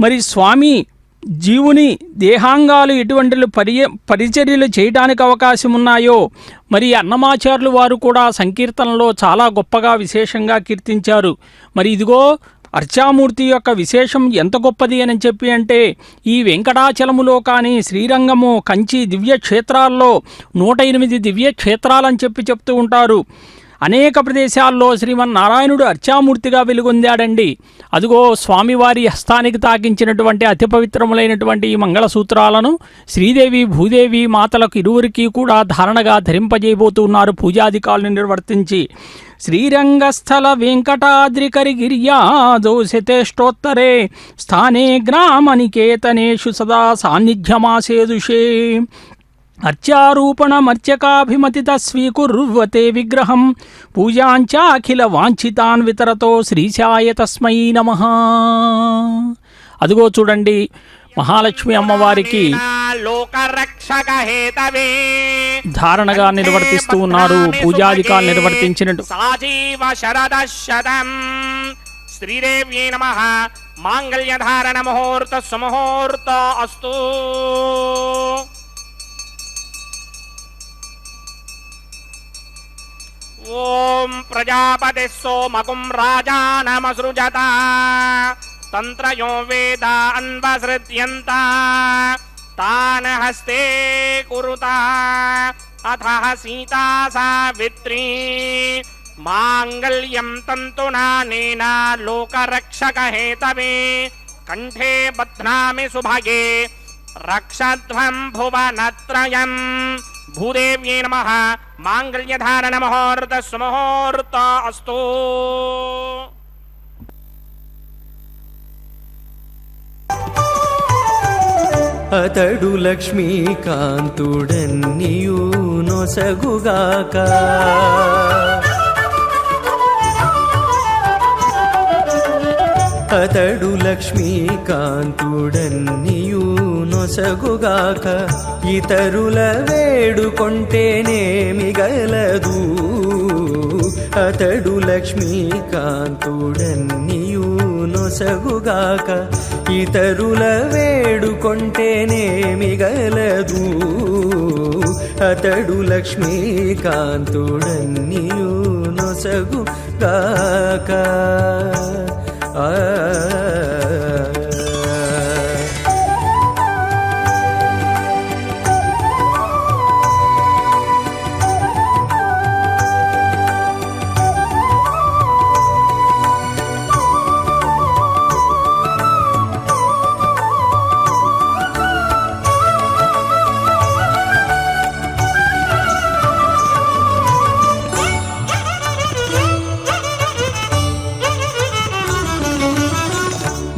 మరి స్వామి జీవుని దేహాంగాలు ఎటువంటి పరిచర్యలు చేయడానికి అవకాశం ఉన్నాయో మరి అన్నమాచార్యులు వారు కూడా సంకీర్తనలో చాలా గొప్పగా విశేషంగా కీర్తించారు. మరి ఇదిగో అర్చామూర్తి యొక్క విశేషం ఎంత గొప్పది అని చెప్పి అంటే ఈ వెంకటాచలములో కానీ శ్రీరంగము కంచి దివ్యక్షేత్రాల్లో 108 దివ్యక్షేత్రాలని చెప్తూ ఉంటారు. అనేక ప్రదేశాల్లో శ్రీమన్నారాయణుడు అర్చామూర్తిగా వెలుగొందాడండి. అదిగో స్వామివారి హస్తానికి తాకించినటువంటి అతి పవిత్రములైనటువంటి ఈ మంగళసూత్రాలను శ్రీదేవి భూదేవి మాతలకు ఇరువురికి కూడా ధారణగా ధరింపజేయబోతున్నారు పూజాధికారులను నిర్వర్తించి. శ్రీరంగస్థల వెంకటాద్రికరిగిర్యాదోషతేష్టోత్తరే స్థానే గ్రామనికేతనేషు సదా సాన్నిధ్యమాసేదుషే అర్చారూపణమర్చకాభిమతిత స్వీకుర్వతే విగ్రహం పూజాంచాఖిల వాంఛితాన్ వితరతో శ్రీశాయ తస్మై నమః. అదిగో చూడండి మహాలక్ష్మి అమ్మవారికి ధారణగా నిర్వర్తిస్తూ ఉన్నారు పూజాధికారులు నిర్వర్తించినట్టు. శ్రీదేవ్యై నమః. మాంగళ్యధారణ ముహూర్త సుముహూర్త అస్తు. ఓం ప్రజాపతి సోమకుం రాజానమసృజత తంత్రయో వేద అన్వసృత్యంత తాన హస్తే కురుత అథ సీతా సావిత్రీ మాంగళ్యం తంతునానేన లోకరక్షకహేతవే కంఠే బధ్నామి సుభగే రక్షధ్వం భువనత్రయం. భూదేవ్యై నమః. మాంగళ్యధారణ ముహూర్త సుముహూర్త అస్తు. అతడు లక్ష్మీకాంతుడన్నియు నొసగుగాక అతడు లక్ష్మీకాంతుడన్నియు నొసగుగాక ఇతరుల వేడుకొంటేనేమి గలదు అతడు లక్ష్మీకాంతుడన్నియు నొసగుగాక ఇతరుల వేడుకొంటేనేమి గలదు అతడు లక్ష్మీకాంతుడన్నియు నొసగుగాక.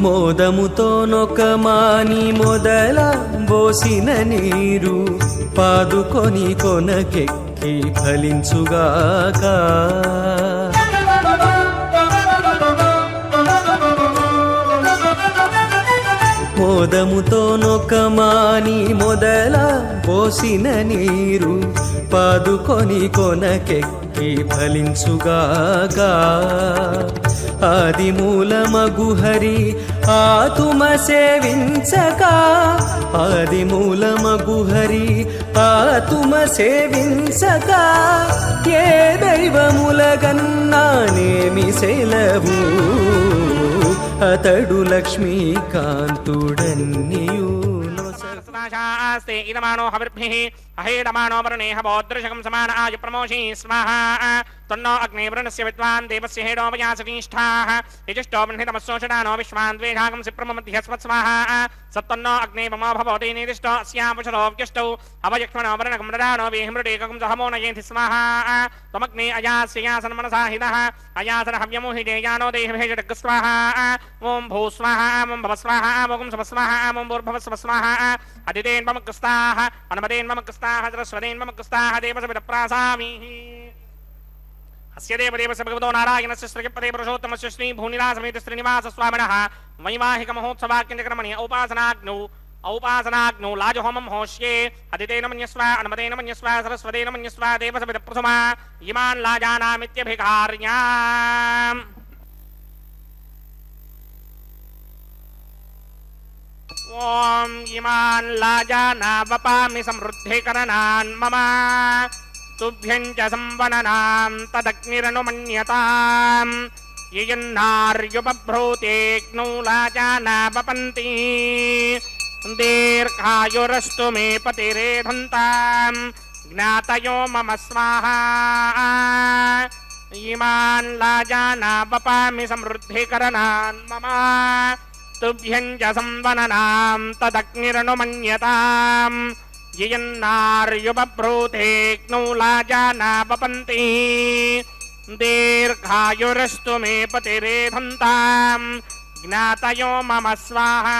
మోదముతో నొకమాని మొదల బోసిన నీరు పాదుకొని కొనకెక్కి ఫలించుగాక మోదముతో నొకమాని మొదల పోసిన నీరు పాదుకొని కొనకెక్కి ఫలించుగాక ఆదిమూలమగు హరి ఆతుమ సేవించక ఆదిమూలమగు హరి ఆతుమ సేవించక ఏ దైవములగన్నానేమి సెలవు అతడు లక్ష్మీకాంతుడన్నియు నాశాస్తే ఇదమానో హవిర్భిః అహేడమానో వరుణేహ బోద్రశకం సమాన ఆయ ప్రమోషి స్వాహా తన్నో అగ్నే వరుణస్య విద్వాన్ దేవస్య హేడోమయాసకీష్ఠాః యజుష్టో బృహ్ణితమస్సోషడానో విశ్వాన్ ద్వేషాగం సిప్రమమధ్యస్వత్ స్వాహా సత్తన్నో అగ్నే మమో భవతి నిదిష్టో అస్యాం పుషరో వ్యుష్టౌ అవయక్ష్మణో వరుణకం రదానో వేహిమృడేకం సహమో నయేతి స్వాహా త్వమగ్నే అయాస్య యాసన మనసాహినః అయాసన హవ్యమోహిదేయానో దేహభేజడగ్ స్వాహా ఓం భూ స్వాహా ఓం భవ స్వాహా ఓం సవ స్వాహా ఓం భూర్భవ స్వ స్వాహా అదితేన్మమకృస్తాః అనుమతేన్మమకృస్తాః సరస్వతేన్మమకృస్తాః దేవసవిదప్రాసామి అస్య దేవదేవస్య భగవతో నారాయణస్య శ్రీపదే పురుషోత్తమస్య శ్రీ భూనిరాసమేత శ్రీనివాస స్వామినః వైవాహిక మహోత్సవాఖ్యంచక్రమణి ఔపాసనాగ్నౌ లాజహోమం హోష్యే అదితేన మన్యస్వ అనుమతేన మన్యస్వ సరస్వతేన మన్యస్వ దేవసవిదప్రథమా ఇమాన్ లాజానామిత్యభికార్యాం. ఓం ఇమాన్ లాజానావపామి సమృద్ధికరణాన్ మమ తుభ్యం చ సంవననాం తదగ్నిరనుమన్యతాం యయన్నార్యుపభ్రూతేగ్నౌ లాజానావపంతి దీర్ఘాయురస్తు మే పతిరేధంతాం జ్ఞాతయో మమ స్వాహా ఇమాన్ లాజానావపామి సమృద్ధికరణాన్ మమ తుభ్యం చ సంవననాం తదగ్నిరనుమన్యతాం యయన్నార్యుపభ్రూతేగ్నౌ లాజానావపంతి దీర్ఘాయురస్తు మే పతిరేధంతాం జ్ఞాతయో మమ స్వాహా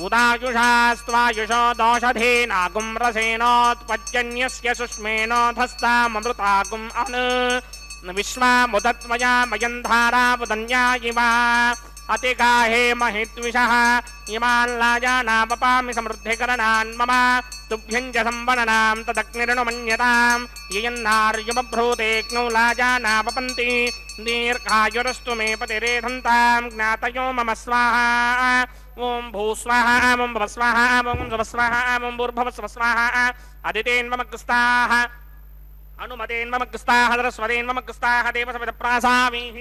ఉదాయుషాస్త్వాయుషో దోషధేనాగుం రసేనోత్పద్యన్యస్య సుష్మేనోధస్తామృతాగుం అను విశ్వాముదత్వయామయం ధారావదన్యా ఇవ అతిగాహే మహిద్విషః ఇమాన్ లాజానావపామి సమృద్ధికరణాన్ మమ తుభ్యం చ సంవననాం తదగ్నిరనుమన్యతాం యయన్నార్యుపభ్రూతేగ్నౌ లాజానావపంతి దీర్ఘాయురస్తు మే పతిరేధంతాం జ్ఞాతయో మమ స్వాహా ఓం భూస్వాహా ఓం భవస్వాహా ఓం భవస్వాహా ఓం భూర్భవస్వాహా అదితేన్మమగ్రస్తాః అనుమతేన్మమగ్రస్తాః సరస్వతేన్మమగ్రస్తాః దేవసవిదప్రాసామీః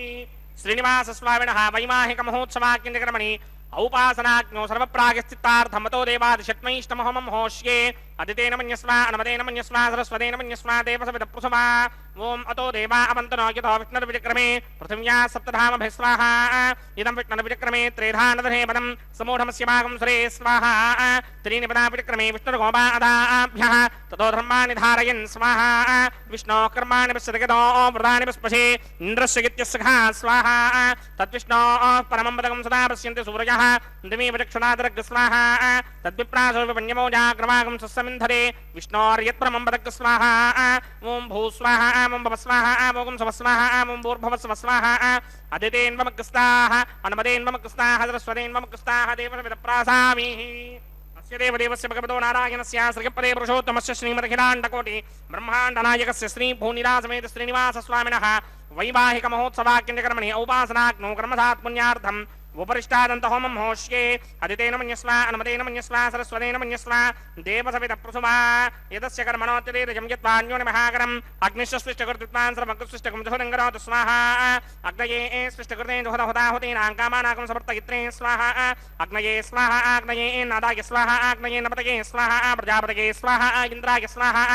శ్రీనివాసస్వామినః వైవాహిక మహోత్సవాఖ్యకర్మణి ఔపాసనాజ్ఞో సర్వప్రాగస్థితార్థమతో దేవాదిషట్మైష్టమహోమం హోష్యే అదితేన మన్యస్వ అనుమతేన మన్యస్వ సరస్వతేన మన్యస్వ దేవసవిదప్రసమా ఓం అతో దేవా అవంతనో యతో విష్ణుర్విచక్రమే పృథివ్యా సప్తధామభిः స్వాహా ఇదం విష్ణుర్విచక్రమే త్రేధానదనే పదం సమూఢమస్య భాగం సురే స్వాహా త్రీణి పదా విచక్రమే విష్ణుర్గోపాదాభ్యः తతో ధర్మాణి ధారయన్ స్వాహా విష్ణోः కర్మాణి పశ్యతగతో వ్రతాని పశ్పశే ఇంద్రస్య గిత్యస్సఖా స్వాహా తద్విష్ణోः పరమం పదకం సదా పశ్యంతి సూర్యः దివీవ చక్షురాదరగ్ స్వాహా తద్విప్రాసో విపణ్యమోజాగ్రవాగం సస్సమింధరే విష్ణోర్యత్పరమం పదగ్ స్వాహా ఓం భూస్వాహా ఓం భవస్వాహా ఓం సవస్వాహా ఓం భూర్భవస్వాహా అదితేన్మమగ్రస్తాః అనుమతేన్మమగ్రస్తాః సరస్వతేన్మమగ్రస్తాః దేవసవిదప్రాసామీః అస్య దేవదేవస్య భగవతో నారాయణస్య శ్రీపదే పురుషోత్తమస్య శ్రీమదఖిలాండకోటి బ్రహ్మాండనాయకస్య శ్రీ భూనిరాసమేత శ్రీనివాసస్వామినः వైవాహిక మహోత్సవాఖ్యకర్మణి ఔపాసనాగ్నో కర్మసాత్ పుణ్యార్థం ఉపరిష్టాదంత హోమం హోష్యే అదితేన మన్యస్వ అనుమతేన మన్యస్వ సరస్వతేన మన్యస్వ దేవసవిదప్రసుమా యదస్య కర్మణోత్తిరేదజం యత్వాన్యోని మహాకరం అగ్నిశ్చ స్పృష్టకర్తృత్వాన్ సర్వమగ్రస్పృష్టకం జహోదంగరోతు స్వాహా అగ్నయే స్పృష్టకృతే జహోదహోదాహుతేనాం కామానాకం సమర్థయిత్రే స్వాహా అగ్నయే స్వాహా అగ్నయే నాదాయ స్వాహా అగ్నయే నపతయే స్వాహా ప్రజాపతయే స్వాహా ఇంద్రాయ స్వాహా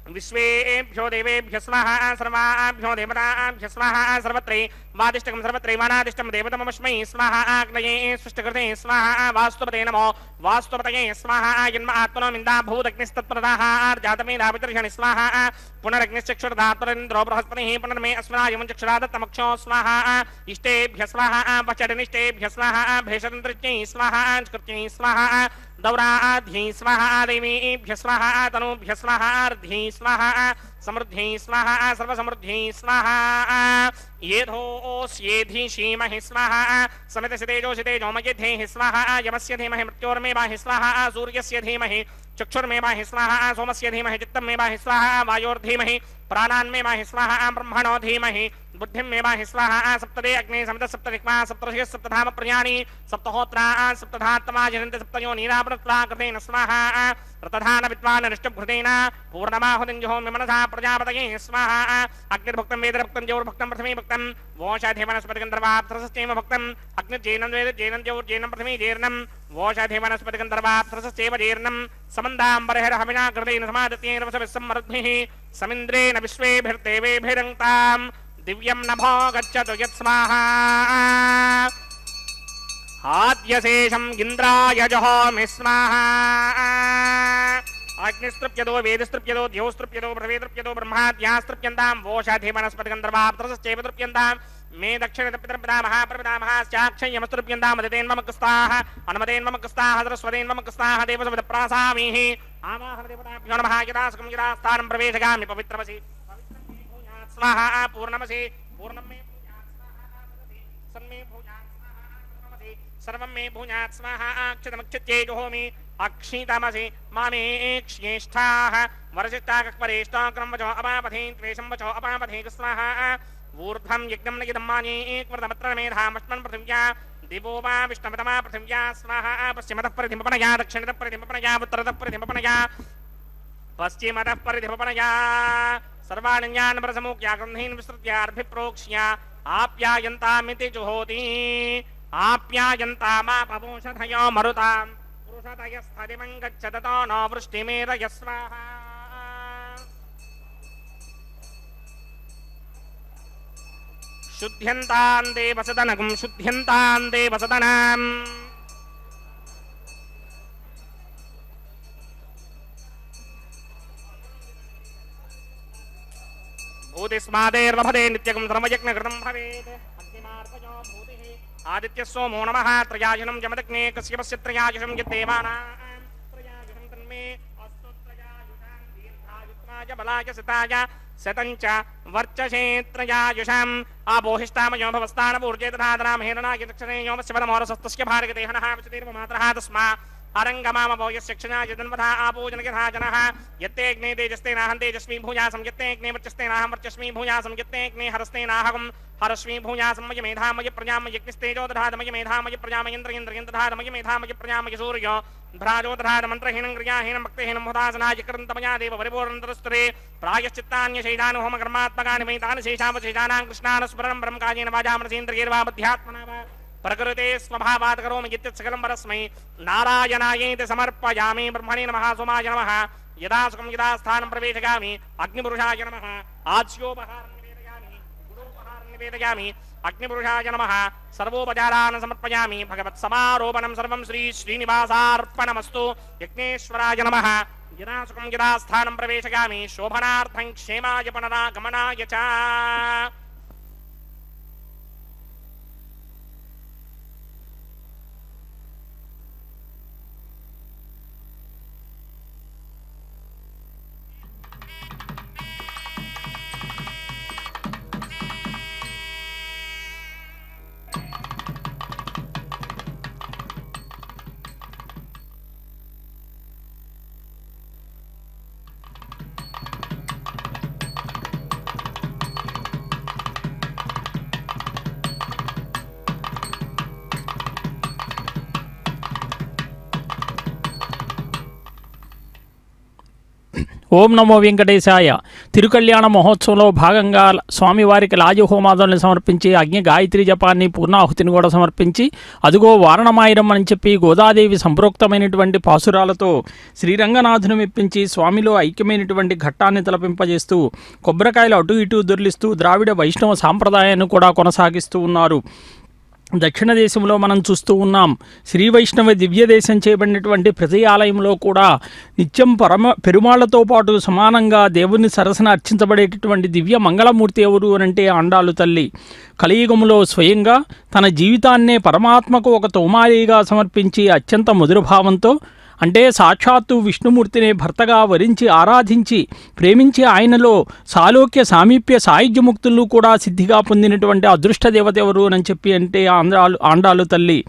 విశ్వేభ్యో దేవేభ్య స్వాహా సర్వాభ్యో దేవతాభ్య స్వాహా సర్వత్రై వాదిష్టకం సర్వత్రైవానాదిష్టం దేవతమస్మై స్వాహా ఆగ్నయే స్పృష్టకృతే స్వాహా వాస్తుపతే నమో వాస్తుపతయే స్వాహా జన్మ ఆత్మనో మిందా భూదగ్నిస్తత్ప్రదాః జాతమేధావితర్షణి స్వాహా పునరగ్నిశ్చక్షురదాత్మరేంద్రో బృహస్పతిః పునర్మే అస్మరాయమం చక్షురాదత్తమక్షో స్వాహా ఇష్టేభ్య స్వాహా పచటనిష్టేభ్య స్వాహా భేషతంత్రిజ్ఞై స్వాహా కృత్యై స్వాహా దౌరాధ్యై స్వాహా దేవీభ్య స్వాహా తనూభ్య స్వాహా అర్ధ్యై స్వాహా సమృద్ధ్యై స్వాహా సర్వసమృద్ధ్యై స్వాహా ఏధోస్యేధీషీమహి స్వాహా సమితసితేజోషితేజోమయధేః స్వాహా యమస్య ధీమహి మృత్యోర్మేవాహి స్వాహా సూర్యస్య ధీమహి చక్షుర్మేవాహి స్వాహా సోమస్య ధీమహి చిత్తమేవాహి స్వాహా వాయోర్ధీమహి ప్రాణాన్మేవాహి స్వాహా బ్రహ్మణో ధీమహి బుద్ధిం మేవాహి స్వాహా సప్తదే అగ్నే సమిత సప్తదిక్మా సప్తర్షి సప్తధామ ప్రయాణి సప్తహోత్రా సప్తధాత్తమా జనంతి సప్తయో నీరాపృత్వా కృతేన స్వాహా రతధాన విద్వాన్ నిష్టభృతేన పూర్ణమాహుతిం జహోమి మనసా ప్రజాపతయే స్వాహా అగ్నిర్భక్తం వేదభక్తం జౌర్భక్తం ప్రథమే భక్తం ఓషధి వనస్పతికం దర్వాప్తరసశ్చైవ భక్తం అగ్నిర్జైనం వేద జైనం జౌర్జైనం ప్రథమే జీర్ణం ఓషధి వనస్పతికం దర్వాప్తరసశ్చైవ జీర్ణం సమందాంబరహర హవినా కృతేన సమాదత్యేన సమింద్రేణ విశ్వేభిర్దేవేభిరంతాం దివ్యం నభో గచ్చతు యత్స్వాహా ఆద్యశేషం ఇంద్రాయ జహోమి స్వాహా అగ్నిస్తృప్యదో వేదస్తృప్యదో ద్యోస్తృప్యదో పృథివీతృప్యదో బ్రహ్మాద్యాస్తృప్యంతాం ఓషధి వనస్పతికం దర్వాప్తరసశ్చైవ తృప్యంతాం మే దక్షిణపితృపితామహ ప్రపితామహాశ్చాక్షయ్యమస్తృప్యంతాం అదితేన్మమగ్రస్తాః అనుమతేన్మమగ్రస్తాః సరస్వతేన్మమగ్రస్తాః దేవసవిదప్రాసామీః ఆవాహనదేవతాభ్యో నమః యదాసుకం యదాస్థానం ప్రవేశగామి పవిత్రమసి స్వాహా పూర్ణమసి పూర్ణం మే భూయాత్ స్వాహా సన్మే భూయాత్ స్వాహా పూర్ణమసి సర్వం మే భూయాత్ స్వాహా అక్షతమక్షత్యే జుహోమి అక్షితమసి మామే క్షేష్ఠాః వరసిష్టాకపరేష్టాక్రం వచో అపాపథే త్వేషం వచో అపాపథే స్వాహా ఊర్ధ్వం యజ్ఞం నగిదం మానే వ్రతమత్ర మేధామస్మన్ పృథివ్యా दिवो वा विष्णुपतमा पृथिव्या स्वाहा पश्चिमतः परिधिमपनया दक्षिणतः परिधिमपनया उत्तरतः परिधिमपनया पश्चिमतः परिधिमपनया सर्वाण्यान् प्रसमुख्या गृह्णीन् विस्तृत्यार्भिप्रोक्ष्य आप्यायन्तामिति जुहोति आप्यायन्तामापमोषधयो मरुतां पुरुषतयस्थदिमं गच्छततो नो वृष्टिमेरय स्वाहा शुद्ध्यन्तान् देवसदनगं शुद्ध्यन्तान् देवसदनम् भूतिस्मादेर्लभते नित्यगं सर्वयज्ञकृतं भवेत् अग्निमार्पयो भूतिः आदित्यः सोमो नमः त्रयायुषं जमदग्ने कश्यपस्य त्रयायुषं यद्देवानां त्रयायुषं तन्मे अस्तु त्रयायुषां दीर्घायुष्माय बलाय सिताय शतञ्च वर्चसे त्रयायुषाम् आबोहिष्टामयो भवस्तानपूर्जे तथादनां हेरणाय दक्षिणे योमस्य पदमोरसस्तस्य भारगदेहनः विचतीर्वमात्रः तस्मा अरंगमामवो यस्य क्षणाय जन्मथा आपूजनयथा जनः यत्तेऽग्ने तेजस्तेनाहं तेजस्वी भूयासं यत्तेऽग्ने वर्चस्तेनाहं वर्चस्वी भूयासं यत्तेऽग्ने हरस्तेनाहं हरस्वी भूयासं मयि मेधामयि प्रजामयि यज्ञस्तेजो दधातमयि मेधामयि प्रजामयीन्द्रियेन्द्रियं दधातमयि मेधामयि प्रजामयि सूर्यो भ्राजो दधात मन्त्रहीनं क्रियाहीनं भक्तिहीनं हुदासनाय कृन्तमया देव परिपूर्णतरस्तुरे प्रायश्चित्तान्यशैलानुहोम कर्मात्मकानि वै तानि शेषावशेषानां कृष्णानुस्मरणं ब्रह्मकाजेन वाचा मनसेन्द्रियैर्वा बुद्ध्यात्मना वा प्रकृते स्वभावात् करोमि यत्सकलं परस्मै नारायणायेति समर्पयामि ब्रह्मणे नमः सोमाय नमः यदा सुखं यदा स्थानं प्रवेशयामि अग्निपुरुषाय नमः आज्योपहारं निवेदयामि गुडोपहारं निवेदयामि अग्निपुरुषाय नमः सर्वोपचारान् समर्पयामि भगवत्समारोपणं सर्वं श्री श्रीनिवासार्पणमस्तु यज्ञेश्वराय नमः यदा सुखं यदा स्थानं प्रवेशयामि शोभनार्थं क्षेमाय पुनरागमनाय च ఓం నమో వెంకటేశాయ. తిరుకళ్యాణ మహోత్సవంలో భాగంగా స్వామివారికి లాజహోమాదుల్ని సమర్పించి అగ్ని గాయత్రి జపాన్ని పూర్ణాహుతిని కూడా సమర్పించి అదుగో వారణమాయిరం అని చెప్పి గోదాదేవి సంప్రోక్తమైనటువంటి పాసురాలతో శ్రీరంగనాథుని మెప్పించి స్వామిలో ఐక్యమైనటువంటి ఘట్టాన్ని తలపింపజేస్తూ కొబ్బరికాయలు అటు ఇటు దొర్లిస్తూ ద్రావిడ వైష్ణవ సాంప్రదాయాన్ని కూడా కొనసాగిస్తూ ఉన్నారు. దక్షిణ దేశంలో మనం చూస్తూ ఉన్నాం. శ్రీ వైష్ణవ దివ్య దేశం చేయబడినటువంటి ప్రతి ఆలయంలో కూడా నిత్యం పెరుమాళ్లతో పాటు సమానంగా దేవుని సరసన అర్చించబడేటటువంటి దివ్య మంగళమూర్తి ఎవరు అనంటే ఆండాళ్ళు తల్లి. కలియుగంలో స్వయంగా తన జీవితాన్నే పరమాత్మకు ఒక తోమాలిగా సమర్పించి అత్యంత మధురభావంతో అంటే సాక్షాత్తు విష్ణుమూర్తిని భర్తగా వరించి ఆరాధించి ప్రేమించి ఆయనలో సాలోక్య సామీప్య సాయుధ్యముక్తులు కూడా సిద్ధిగా పొందినటువంటి అదృష్ట దేవత ఎవరు అని చెప్పి అంటే ఆండాళ్ళు తల్లి.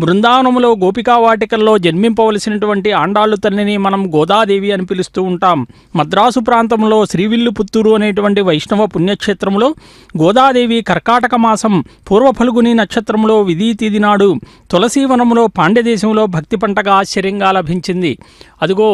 బృందావనంలో గోపికా వాటికల్లో జన్మింపవలసినటువంటి ఆండాళ్ళు తల్లిని మనం గోదాదేవి అని పిలుస్తూ ఉంటాం. మద్రాసు ప్రాంతంలో శ్రీవిల్లుపుత్తూరు అనేటువంటి వైష్ణవ పుణ్యక్షేత్రంలో గోదాదేవి కర్కాటక మాసం పూర్వ ఫల్గుని నక్షత్రంలో విధి తిథి నాడు తులసీవనంలో పాండ్యదేశంలో భక్తి పంటగా ఆశ్చర్యంగా లభించింది. అదిగో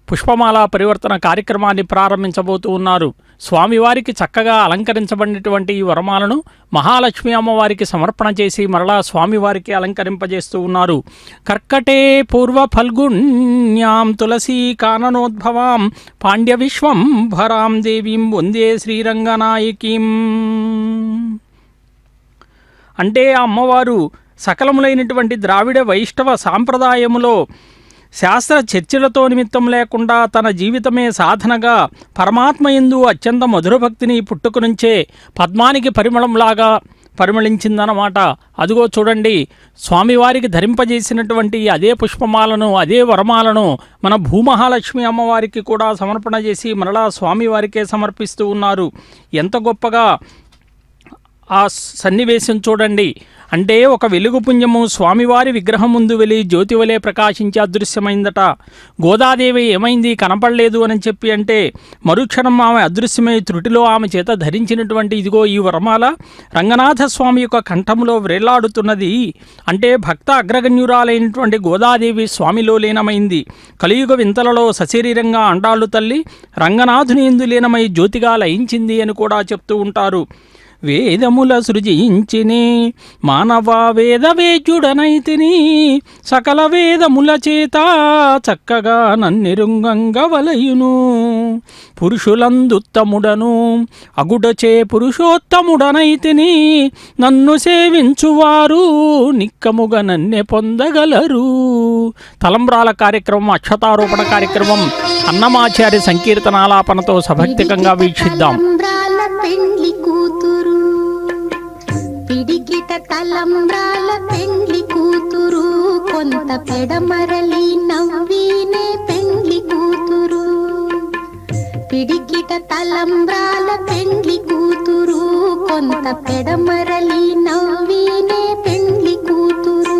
పుష్పమాల పరివర్తన కార్యక్రమాన్ని ప్రారంభించబోతూ ఉన్నారు. స్వామివారికి చక్కగా అలంకరించబడినటువంటి ఈ వరమాలను మహాలక్ష్మి అమ్మవారికి సమర్పణ చేసి మరలా స్వామివారికి అలంకరింపజేస్తూ ఉన్నారు. కర్కటే పూర్వ ఫల్గుణ్యాం తులసీ కాననోద్భవాం పాండ్య విశ్వం భరాం దేవీం వందే శ్రీరంగనాయకీం. అంటే అమ్మవారు సకలములైనటువంటి ద్రావిడ వైష్ణవ సాంప్రదాయములో శాస్త్ర చర్చలతో నిమిత్తం లేకుండా తన జీవితమే సాధనగా పరమాత్మయందు అత్యంత మధురభక్తిని పుట్టుక నుంచే పద్మానికి పరిమళంలాగా పరిమళించిందన్నమాట. అదిగో చూడండి, స్వామివారికి ధరింపజేసినటువంటి అదే పుష్పమాలను అదే వరమాలను మన భూమహాలక్ష్మి అమ్మవారికి కూడా సమర్పణ చేసి మరలా స్వామివారికే సమర్పిస్తూ ఉన్నారు. ఎంత గొప్పగా ఆ సన్నివేశం చూడండి. అంటే ఒక వెలుగు పుంజము స్వామివారి విగ్రహం ముందు వెళ్ళి జ్యోతి వలె ప్రకాశించి అదృశ్యమైందట. గోదాదేవి ఏమైంది కనపడలేదు అని చెప్పి అంటే మరుక్షణం ఆమె అదృశ్యమై త్రుటిలో ఆమె చేత ధరించినటువంటి ఇదిగో ఈ వరమాల రంగనాథ స్వామి యొక్క కంఠంలో వ్రేలాడుతున్నది. అంటే భక్త అగ్రగణ్యురాలైనటువంటి గోదాదేవి స్వామిలో లీనమైంది. కలియుగ వింతలలో సశరీరంగా అండాళ్ళు తల్లి రంగనాథుని యందు లీనమై జ్యోతిగా లయించింది అని కూడా చెప్తూ ఉంటారు. వేదముల సృజించిని మానవ వేదవేద్యుడనైతిని సకల వేదముల చేత చక్కగా నన్నెరుంగంగ వలయును పురుషులందుత్తముడను అగుడచే పురుషోత్తముడనైతిని నన్ను సేవించువారు నిక్కముగా నన్నె పొందగలరు. తలంబ్రాల కార్యక్రమం, అక్షతారోపణ కార్యక్రమం అన్నమాచార్య సంకీర్తనాలాపనతో సభక్తికంగా వీక్షిద్దాం. పెండ్లి కూతురు పిడికిట తలంబ్రాల పెండ్లి కూతురు కొంత పెడమరలి నవ్వీనే పెండ్లి కూతురు పిడికిట తలంబ్రాల పెండ్లి కూతురు కొంత పెడమరలి నవ్వీనే పెండ్లి కూతురు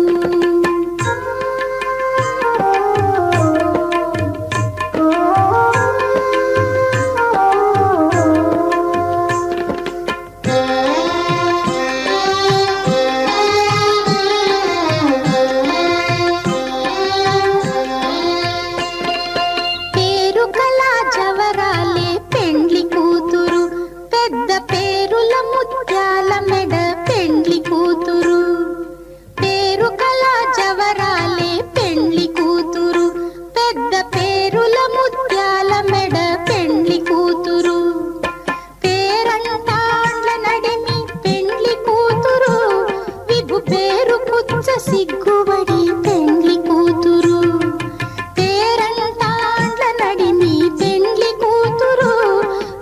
సిగ్గుబడి పెండ్లి కూతురు పేరంటాండ్ల నడిమి పెండ్లి కూతురు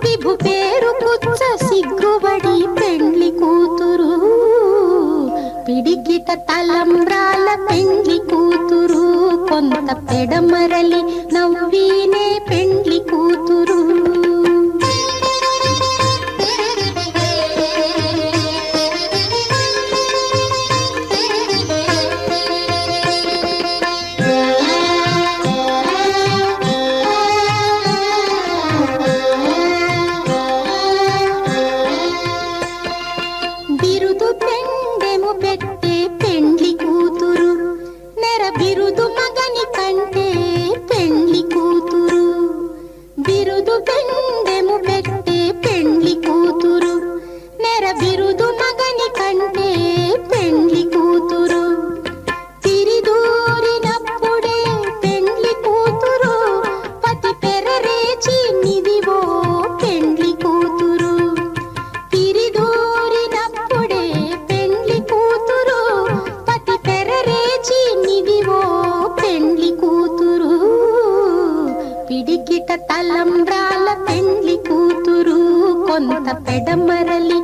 విభు పేరు పుచ్చ సిగ్గుబడి పెండ్లి కూతురు పిడికిట తలంబ్రాల పెండ్లి కూతురు కొంత పెడమరలి నవ్వీనే పెండ్లి కూతురు తలంబ్రాల పెండ్లి కూతురు కొంత పెడమరలి